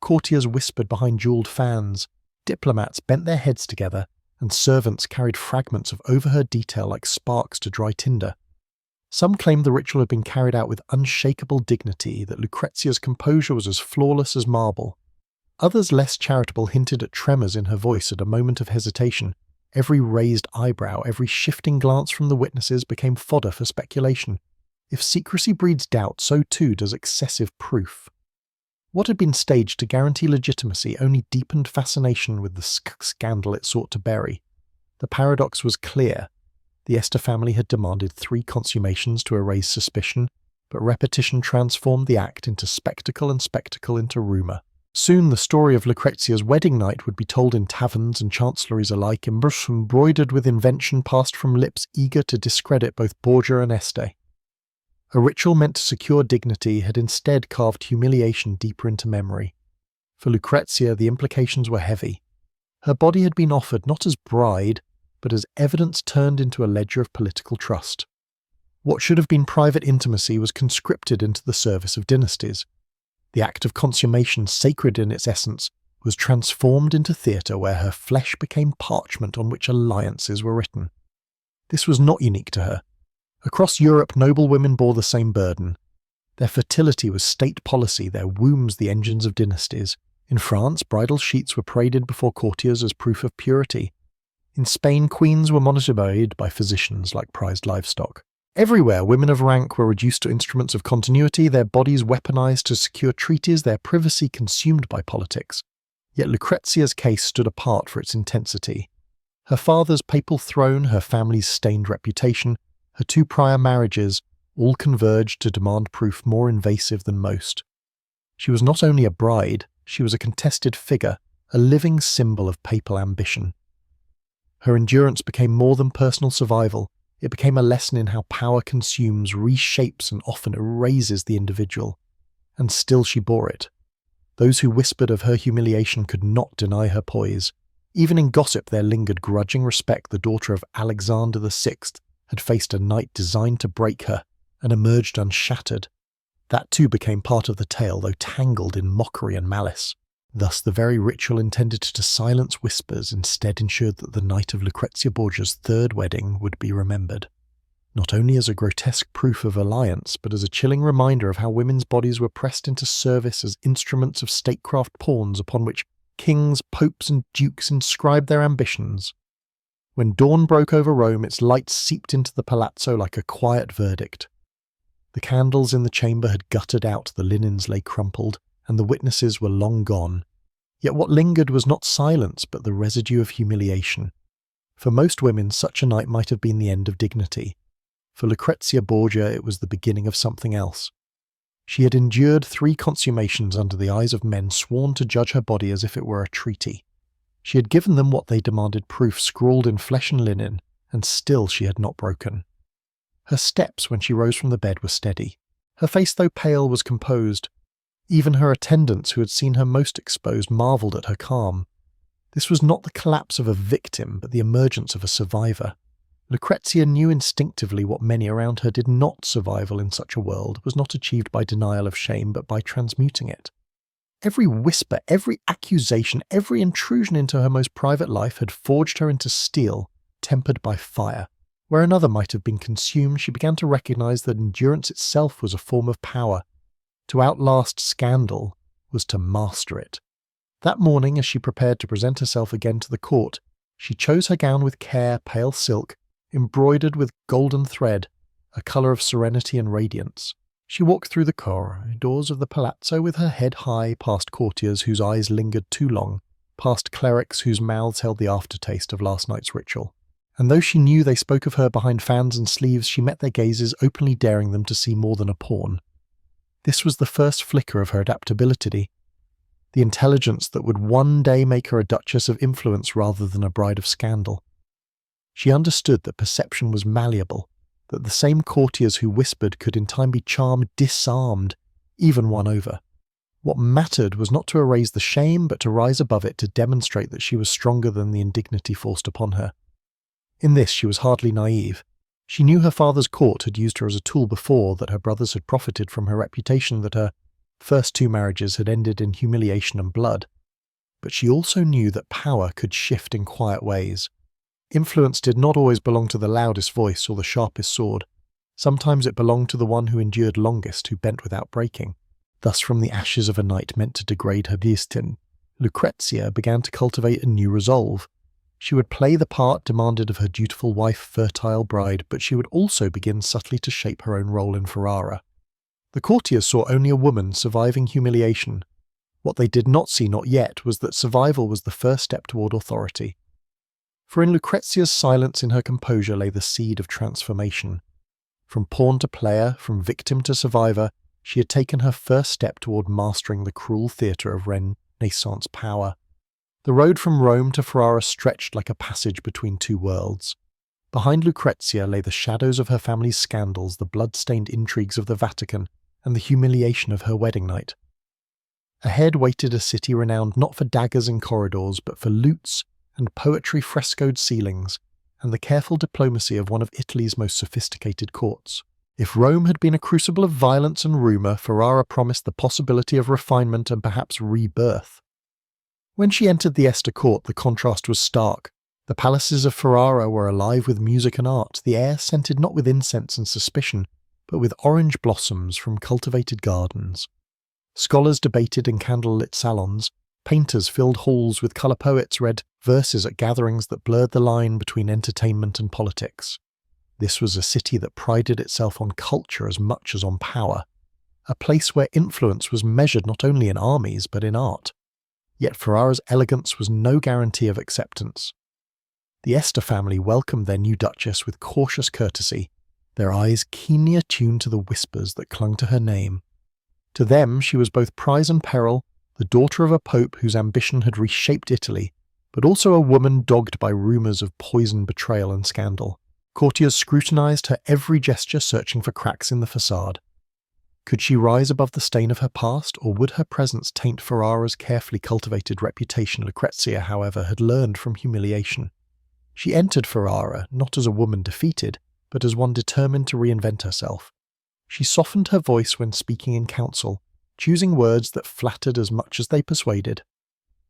Courtiers whispered behind jewelled fans, diplomats bent their heads together, and servants carried fragments of overheard detail like sparks to dry tinder. Some claimed the ritual had been carried out with unshakable dignity, that Lucrezia's composure was as flawless as marble. Others, less charitable, hinted at tremors in her voice at a moment of hesitation. Every raised eyebrow, every shifting glance from the witnesses became fodder for speculation. If secrecy breeds doubt, so too does excessive proof. What had been staged to guarantee legitimacy only deepened fascination with the scandal it sought to bury. The paradox was clear. The Este family had demanded 3 consummations to erase suspicion, but repetition transformed the act into spectacle and spectacle into rumour. Soon the story of Lucrezia's wedding night would be told in taverns and chancelleries alike, embroidered with invention passed from lips eager to discredit both Borgia and Este. A ritual meant to secure dignity had instead carved humiliation deeper into memory. For Lucrezia, the implications were heavy. Her body had been offered not as bride, but as evidence turned into a ledger of political trust. What should have been private intimacy was conscripted into the service of dynasties. The act of consummation, sacred in its essence, was transformed into theatre where her flesh became parchment on which alliances were written. This was not unique to her. Across Europe, noble women bore the same burden. Their fertility was state policy, their wombs the engines of dynasties. In France, bridal sheets were paraded before courtiers as proof of purity. In Spain, queens were monitored by physicians like prized livestock. Everywhere, women of rank were reduced to instruments of continuity, their bodies weaponized to secure treaties, their privacy consumed by politics. Yet Lucrezia's case stood apart for its intensity. Her father's papal throne, her family's stained reputation, her 2 prior marriages, all converged to demand proof more invasive than most. She was not only a bride, she was a contested figure, a living symbol of papal ambition. Her endurance became more than personal survival. It became a lesson in how power consumes, reshapes, and often erases the individual. And still she bore it. Those who whispered of her humiliation could not deny her poise. Even in gossip there lingered grudging respect. The daughter of Alexander VI had faced a night designed to break her, and emerged unshattered. That too became part of the tale, though tangled in mockery and malice. Thus the very ritual intended to silence whispers instead ensured that the night of Lucrezia Borgia's 3rd wedding would be remembered, not only as a grotesque proof of alliance, but as a chilling reminder of how women's bodies were pressed into service as instruments of statecraft pawns upon which kings, popes, and dukes inscribed their ambitions. When dawn broke over Rome, its light seeped into the palazzo like a quiet verdict. The candles in the chamber had guttered out, the linens lay crumpled, and the witnesses were long gone. Yet what lingered was not silence, but the residue of humiliation. For most women, such a night might have been the end of dignity. For Lucrezia Borgia, it was the beginning of something else. She had endured 3 consummations under the eyes of men sworn to judge her body as if it were a treaty. She had given them what they demanded, proof scrawled in flesh and linen, and still she had not broken. Her steps, when she rose from the bed, were steady. Her face, though pale, was composed. Even her attendants, who had seen her most exposed, marvelled at her calm. This was not the collapse of a victim, but the emergence of a survivor. Lucrezia knew instinctively what many around her did not. Survival in such a world was not achieved by denial of shame, but by transmuting it. Every whisper, every accusation, every intrusion into her most private life had forged her into steel, tempered by fire. Where another might have been consumed, she began to recognize that endurance itself was a form of power. To outlast scandal was to master it. That morning, as she prepared to present herself again to the court, she chose her gown with care, pale silk, embroidered with golden thread, a colour of serenity and radiance. She walked through the corridors of the palazzo with her head high, past courtiers whose eyes lingered too long, past clerics whose mouths held the aftertaste of last night's ritual. And though she knew they spoke of her behind fans and sleeves, she met their gazes, openly daring them to see more than a pawn. This was the first flicker of her adaptability, the intelligence that would one day make her a duchess of influence rather than a bride of scandal. She understood that perception was malleable, that the same courtiers who whispered could in time be charmed, disarmed, even won over. What mattered was not to erase the shame, but to rise above it, to demonstrate that she was stronger than the indignity forced upon her. In this she was hardly naive. She knew her father's court had used her as a tool before, that her brothers had profited from her reputation, that her first 2 marriages had ended in humiliation and blood. But she also knew that power could shift in quiet ways. Influence did not always belong to the loudest voice or the sharpest sword. Sometimes it belonged to the one who endured longest, who bent without breaking. Thus, from the ashes of a night meant to degrade her destin, Lucrezia began to cultivate a new resolve. She would play the part demanded of her dutiful wife, fertile bride, but she would also begin subtly to shape her own role in Ferrara. The courtiers saw only a woman surviving humiliation. What they did not see, not yet, was that survival was the first step toward authority. For in Lucrezia's silence, in her composure, lay the seed of transformation. From pawn to player, from victim to survivor, she had taken her first step toward mastering the cruel theatre of Renaissance power. The road from Rome to Ferrara stretched like a passage between 2 worlds. Behind Lucrezia lay the shadows of her family's scandals, the blood-stained intrigues of the Vatican, and the humiliation of her wedding night. Ahead waited a city renowned not for daggers and corridors, but for lutes and poetry-frescoed ceilings, and the careful diplomacy of one of Italy's most sophisticated courts. If Rome had been a crucible of violence and rumour, Ferrara promised the possibility of refinement and perhaps rebirth. When she entered the Este court, the contrast was stark. The palaces of Ferrara were alive with music and art, the air scented not with incense and suspicion, but with orange blossoms from cultivated gardens. Scholars debated in candle-lit salons, painters filled halls with colour, poets read verses at gatherings that blurred the line between entertainment and politics. This was a city that prided itself on culture as much as on power, a place where influence was measured not only in armies but in art. Yet Ferrara's elegance was no guarantee of acceptance. The Este family welcomed their new duchess with cautious courtesy, their eyes keenly attuned to the whispers that clung to her name. To them she was both prize and peril, the daughter of a pope whose ambition had reshaped Italy, but also a woman dogged by rumours of poison, betrayal and scandal. Courtiers scrutinised her every gesture, searching for cracks in the facade. Could she rise above the stain of her past, or would her presence taint Ferrara's carefully cultivated reputation? Lucrezia, however, had learned from humiliation. She entered Ferrara not as a woman defeated, but as one determined to reinvent herself. She softened her voice when speaking in council, choosing words that flattered as much as they persuaded.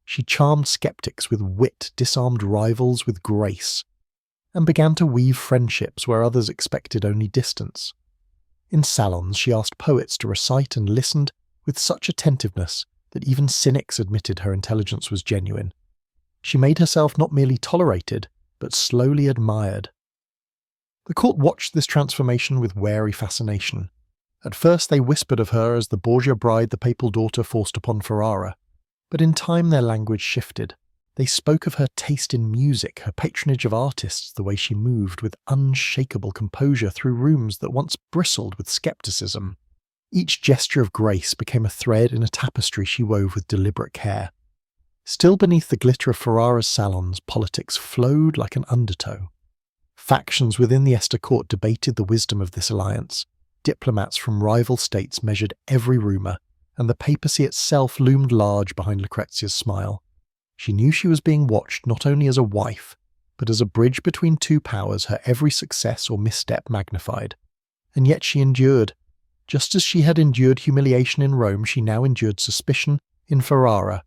She charmed skeptics with wit, disarmed rivals with grace, and began to weave friendships where others expected only distance. In salons she asked poets to recite and listened with such attentiveness that even cynics admitted her intelligence was genuine. She made herself not merely tolerated, but slowly admired. The court watched this transformation with wary fascination. At first they whispered of her as the Borgia bride the papal daughter forced upon Ferrara, but in time their language shifted. They spoke of her taste in music, her patronage of artists, the way she moved with unshakable composure through rooms that once bristled with skepticism. Each gesture of grace became a thread in a tapestry she wove with deliberate care. Still beneath the glitter of Ferrara's salons, politics flowed like an undertow. Factions within the Este court debated the wisdom of this alliance. Diplomats from rival states measured every rumour, and the papacy itself loomed large behind Lucrezia's smile. She knew she was being watched not only as a wife, but as a bridge between 2 powers, her every success or misstep magnified. And yet she endured. Just as she had endured humiliation in Rome, she now endured suspicion in Ferrara.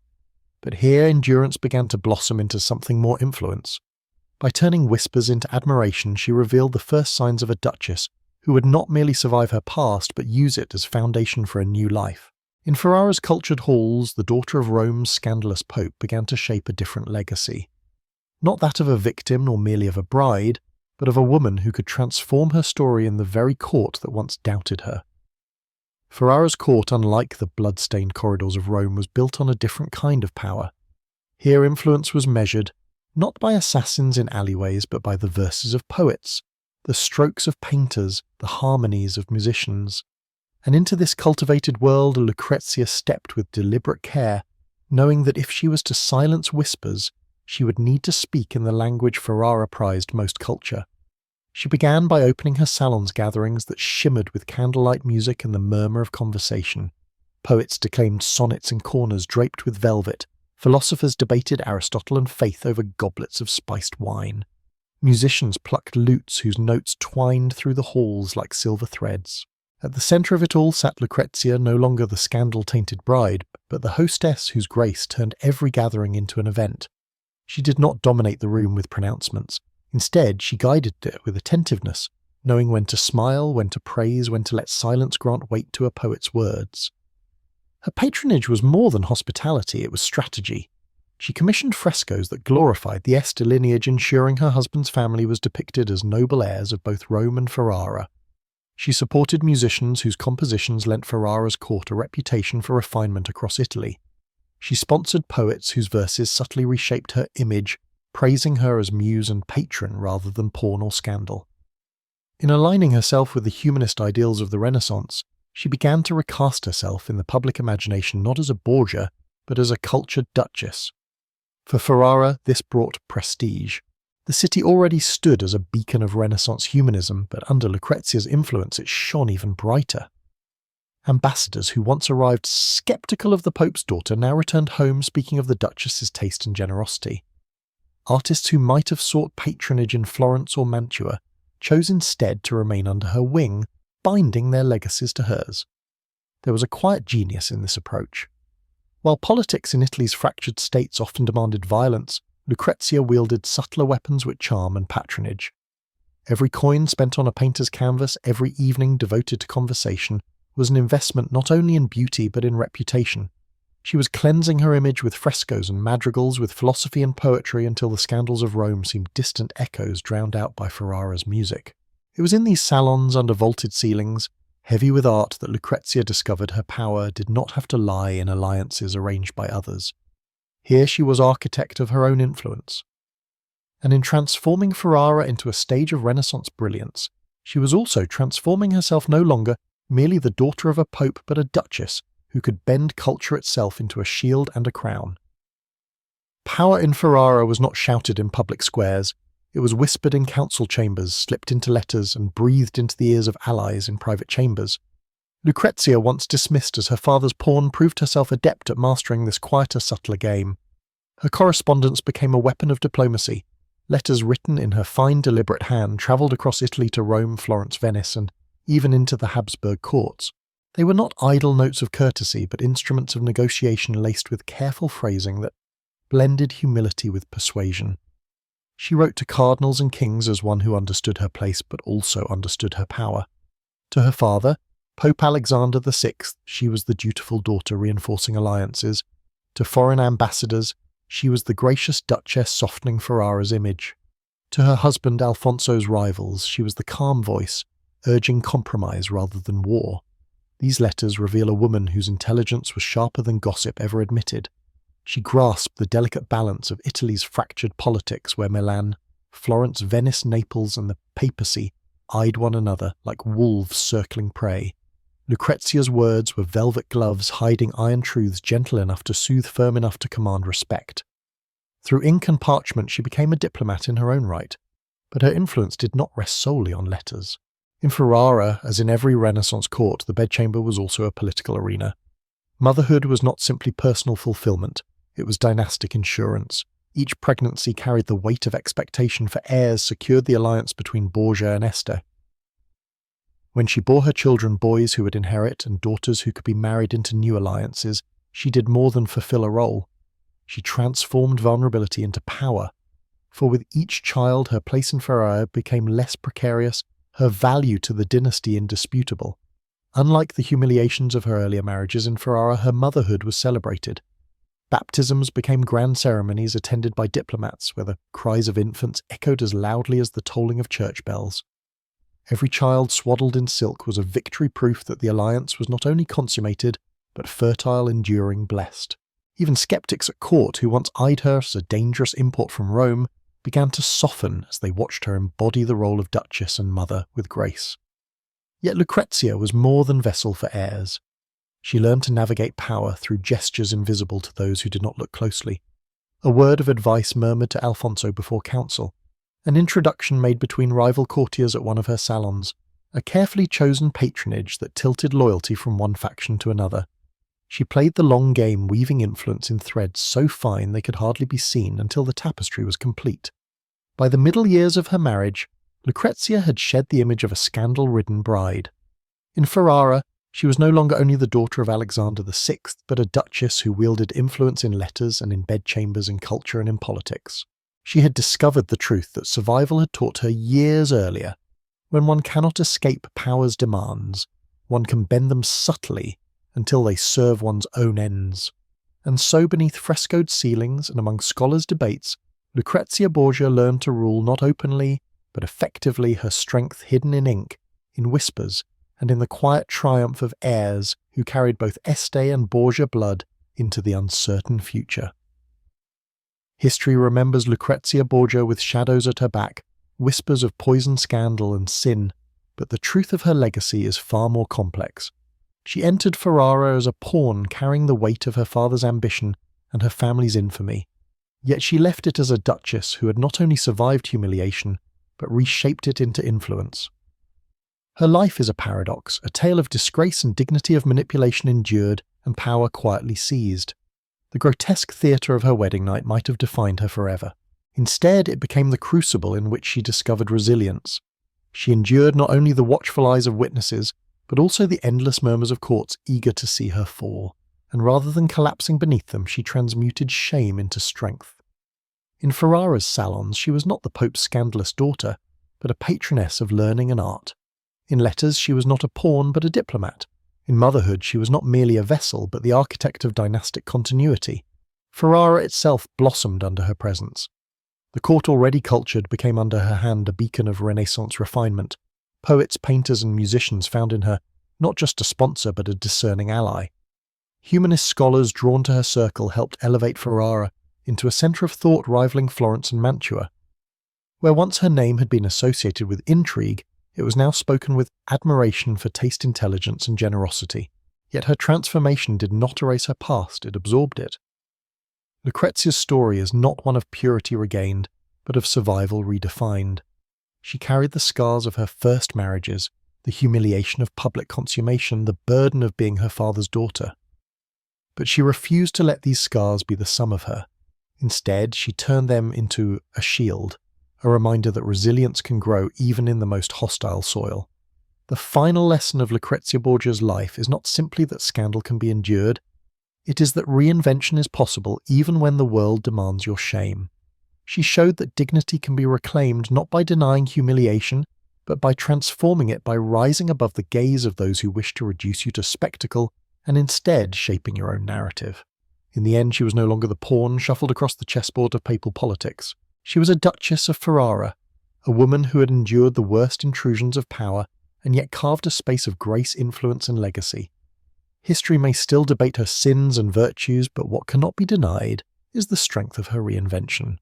But here endurance began to blossom into something more influence. By turning whispers into admiration, she revealed the first signs of a duchess who would not merely survive her past, but use it as foundation for a new life. In Ferrara's cultured halls, the daughter of Rome's scandalous pope began to shape a different legacy. Not that of a victim nor merely of a bride, but of a woman who could transform her story in the very court that once doubted her. Ferrara's court, unlike the blood-stained corridors of Rome, was built on a different kind of power. Here influence was measured, not by assassins in alleyways, but by the verses of poets, the strokes of painters, the harmonies of musicians. And into this cultivated world Lucrezia stepped with deliberate care, knowing that if she was to silence whispers, she would need to speak in the language Ferrara prized most: culture. She began by opening her salon's gatherings that shimmered with candlelight music and the murmur of conversation. Poets declaimed sonnets in corners draped with velvet. Philosophers debated Aristotle and faith over goblets of spiced wine. Musicians plucked lutes whose notes twined through the halls like silver threads. At the centre of it all sat Lucrezia, no longer the scandal-tainted bride, but the hostess whose grace turned every gathering into an event. She did not dominate the room with pronouncements. Instead, she guided it with attentiveness, knowing when to smile, when to praise, when to let silence grant weight to a poet's words. Her patronage was more than hospitality, it was strategy. She commissioned frescoes that glorified the Este lineage, ensuring her husband's family was depicted as noble heirs of both Rome and Ferrara. She supported musicians whose compositions lent Ferrara's court a reputation for refinement across Italy. She sponsored poets whose verses subtly reshaped her image, praising her as muse and patron rather than pawn or scandal. In aligning herself with the humanist ideals of the Renaissance, she began to recast herself in the public imagination not as a Borgia, but as a cultured duchess. For Ferrara, this brought prestige. The city already stood as a beacon of Renaissance humanism, but under Lucrezia's influence it shone even brighter. Ambassadors who once arrived sceptical of the Pope's daughter now returned home speaking of the Duchess's taste and generosity. Artists who might have sought patronage in Florence or Mantua chose instead to remain under her wing, binding their legacies to hers. There was a quiet genius in this approach. While politics in Italy's fractured states often demanded violence, Lucrezia wielded subtler weapons with charm and patronage. Every coin spent on a painter's canvas, every evening devoted to conversation, was an investment not only in beauty but in reputation. She was cleansing her image with frescoes and madrigals, with philosophy and poetry, until the scandals of Rome seemed distant echoes drowned out by Ferrara's music. It was in these salons under vaulted ceilings, heavy with art, that Lucrezia discovered her power did not have to lie in alliances arranged by others. Here she was architect of her own influence. And in transforming Ferrara into a stage of Renaissance brilliance, she was also transforming herself no longer merely the daughter of a pope but a duchess who could bend culture itself into a shield and a crown. Power in Ferrara was not shouted in public squares. It was whispered in council chambers, slipped into letters, and breathed into the ears of allies in private chambers. Lucrezia, once dismissed as her father's pawn, proved herself adept at mastering this quieter, subtler game. Her correspondence became a weapon of diplomacy. Letters written in her fine, deliberate hand travelled across Italy to Rome, Florence, Venice, and even into the Habsburg courts. They were not idle notes of courtesy, but instruments of negotiation laced with careful phrasing that blended humility with persuasion. She wrote to cardinals and kings as one who understood her place but also understood her power. To her father, Pope Alexander VI, she was the dutiful daughter reinforcing alliances. To foreign ambassadors, she was the gracious duchess softening Ferrara's image. To her husband Alfonso's rivals, she was the calm voice, urging compromise rather than war. These letters reveal a woman whose intelligence was sharper than gossip ever admitted. She grasped the delicate balance of Italy's fractured politics, where Milan, Florence, Venice, Naples, and the papacy eyed one another like wolves circling prey. Lucrezia's words were velvet gloves hiding iron truths gentle enough to soothe, firm enough to command respect. Through ink and parchment she became a diplomat in her own right, but her influence did not rest solely on letters. In Ferrara, as in every Renaissance court, the bedchamber was also a political arena. Motherhood was not simply personal fulfillment, it was dynastic insurance. Each pregnancy carried the weight of expectation, for heirs secured the alliance between Borgia and Este. When she bore her children boys who would inherit and daughters who could be married into new alliances, she did more than fulfill a role. She transformed vulnerability into power. For with each child her place in Ferrara became less precarious, her value to the dynasty indisputable. Unlike the humiliations of her earlier marriages in Ferrara, her motherhood was celebrated. Baptisms became grand ceremonies attended by diplomats, where the cries of infants echoed as loudly as the tolling of church bells. Every child swaddled in silk was a victory proof that the alliance was not only consummated, but fertile, enduring, blessed. Even skeptics at court, who once eyed her as a dangerous import from Rome, began to soften as they watched her embody the role of duchess and mother with grace. Yet Lucrezia was more than vessel for heirs. She learned to navigate power through gestures invisible to those who did not look closely. A word of advice murmured to Alfonso before council, an introduction made between rival courtiers at one of her salons, a carefully chosen patronage that tilted loyalty from one faction to another. She played the long game, weaving influence in threads so fine they could hardly be seen until the tapestry was complete. By the middle years of her marriage, Lucrezia had shed the image of a scandal-ridden bride. In Ferrara, she was no longer only the daughter of Alexander VI, but a duchess who wielded influence in letters and in bedchambers, in culture and in politics. She had discovered the truth that survival had taught her years earlier. When one cannot escape power's demands, one can bend them subtly until they serve one's own ends. And so beneath frescoed ceilings and among scholars' debates, Lucrezia Borgia learned to rule not openly, but effectively, her strength hidden in ink, in whispers, and in the quiet triumph of heirs who carried both Este and Borgia blood into the uncertain future. History remembers Lucrezia Borgia with shadows at her back, whispers of poison scandal and sin, but the truth of her legacy is far more complex. She entered Ferrara as a pawn carrying the weight of her father's ambition and her family's infamy, yet she left it as a duchess who had not only survived humiliation, but reshaped it into influence. Her life is a paradox, a tale of disgrace and dignity, of manipulation endured and power quietly seized. The grotesque theatre of her wedding night might have defined her forever. Instead, it became the crucible in which she discovered resilience. She endured not only the watchful eyes of witnesses, but also the endless murmurs of courts eager to see her fall, and rather than collapsing beneath them, she transmuted shame into strength. In Ferrara's salons, she was not the Pope's scandalous daughter, but a patroness of learning and art. In letters, she was not a pawn, but a diplomat. In motherhood, she was not merely a vessel, but the architect of dynastic continuity. Ferrara itself blossomed under her presence. The court already cultured became under her hand a beacon of Renaissance refinement. Poets, painters and musicians found in her not just a sponsor but a discerning ally. Humanist scholars drawn to her circle helped elevate Ferrara into a centre of thought rivaling Florence and Mantua. Where once her name had been associated with intrigue, it was now spoken with admiration for taste, intelligence and generosity. Yet her transformation did not erase her past, it absorbed it. Lucrezia's story is not one of purity regained, but of survival redefined. She carried the scars of her first marriages, the humiliation of public consummation, the burden of being her father's daughter. But she refused to let these scars be the sum of her. Instead, she turned them into a shield, a reminder that resilience can grow even in the most hostile soil. The final lesson of Lucrezia Borgia's life is not simply that scandal can be endured, it is that reinvention is possible even when the world demands your shame. She showed that dignity can be reclaimed not by denying humiliation, but by transforming it, by rising above the gaze of those who wish to reduce you to spectacle and instead shaping your own narrative. In the end, she was no longer the pawn shuffled across the chessboard of papal politics. She was a Duchess of Ferrara, a woman who had endured the worst intrusions of power and yet carved a space of grace, influence and legacy. History may still debate her sins and virtues, but what cannot be denied is the strength of her reinvention.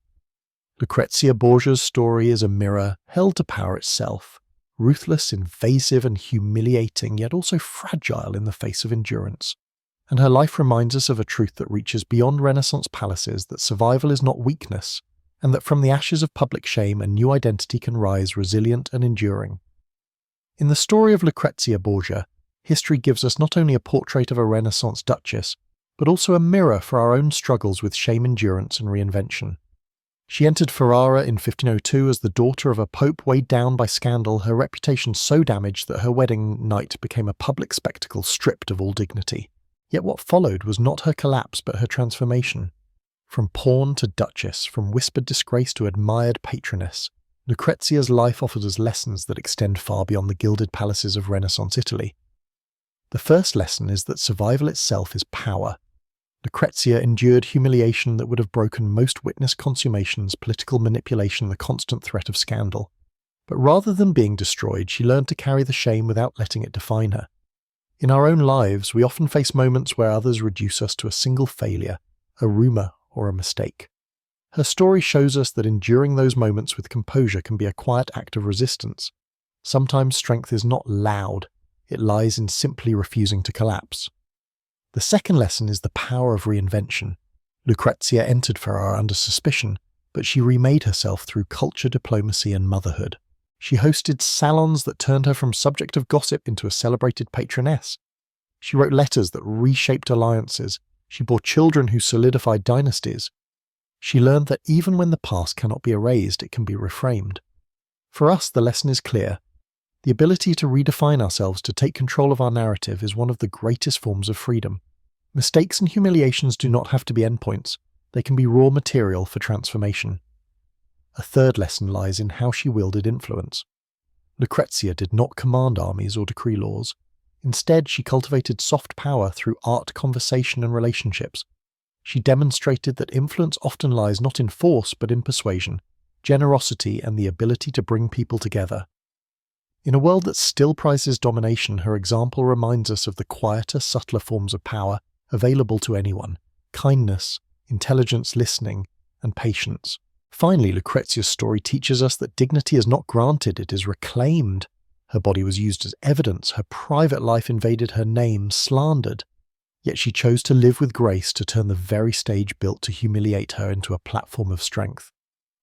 Lucrezia Borgia's story is a mirror held to power itself, ruthless, invasive and humiliating, yet also fragile in the face of endurance. And her life reminds us of a truth that reaches beyond Renaissance palaces, that survival is not weakness, and that from the ashes of public shame a new identity can rise resilient and enduring. In the story of Lucrezia Borgia, history gives us not only a portrait of a Renaissance duchess, but also a mirror for our own struggles with shame, endurance and reinvention. She entered Ferrara in 1502 as the daughter of a pope weighed down by scandal, her reputation so damaged that her wedding night became a public spectacle stripped of all dignity. Yet what followed was not her collapse but her transformation. From pawn to duchess, from whispered disgrace to admired patroness, Lucrezia's life offers us lessons that extend far beyond the gilded palaces of Renaissance Italy. The first lesson is that survival itself is power. Lucrezia endured humiliation that would have broken most witness consummations, political manipulation, the constant threat of scandal. But rather than being destroyed, she learned to carry the shame without letting it define her. In our own lives, we often face moments where others reduce us to a single failure, a rumour, or a mistake. Her story shows us that enduring those moments with composure can be a quiet act of resistance. Sometimes strength is not loud, it lies in simply refusing to collapse. The second lesson is the power of reinvention. Lucrezia entered Ferrara under suspicion, but she remade herself through culture, diplomacy, and motherhood. She hosted salons that turned her from subject of gossip into a celebrated patroness. She wrote letters that reshaped alliances. She bore children who solidified dynasties. She learned that even when the past cannot be erased, it can be reframed. For us, the lesson is clear. The ability to redefine ourselves, to take control of our narrative, is one of the greatest forms of freedom. Mistakes and humiliations do not have to be endpoints. They can be raw material for transformation. A third lesson lies in how she wielded influence. Lucrezia did not command armies or decree laws. Instead, she cultivated soft power through art, conversation, and relationships. She demonstrated that influence often lies not in force but in persuasion, generosity, and the ability to bring people together. In a world that still prizes domination, her example reminds us of the quieter, subtler forms of power available to anyone: kindness, intelligence, listening, and patience. Finally, Lucrezia's story teaches us that dignity is not granted, it is reclaimed. Her body was used as evidence, her private life invaded her name, slandered. Yet she chose to live with grace, to turn the very stage built to humiliate her into a platform of strength.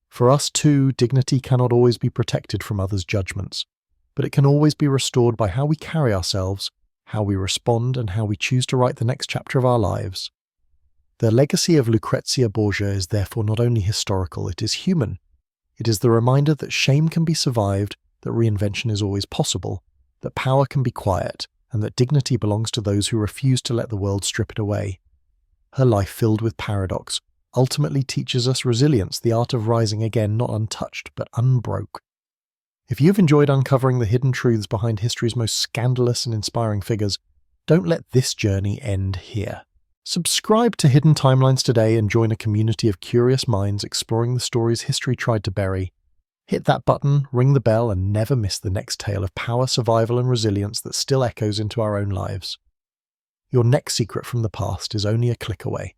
For us too, dignity cannot always be protected from others' judgments, but it can always be restored by how we carry ourselves, how we respond, and how we choose to write the next chapter of our lives. The legacy of Lucrezia Borgia is therefore not only historical, it is human. It is the reminder that shame can be survived, that reinvention is always possible, that power can be quiet, and that dignity belongs to those who refuse to let the world strip it away. Her life, filled with paradox, ultimately teaches us resilience, the art of rising again, not untouched, but unbroke. If you've enjoyed uncovering the hidden truths behind history's most scandalous and inspiring figures, don't let this journey end here. Subscribe to Hidden Timelines today and join a community of curious minds exploring the stories history tried to bury. Hit that button, ring the bell, and never miss the next tale of power, survival, and resilience that still echoes into our own lives. Your next secret from the past is only a click away.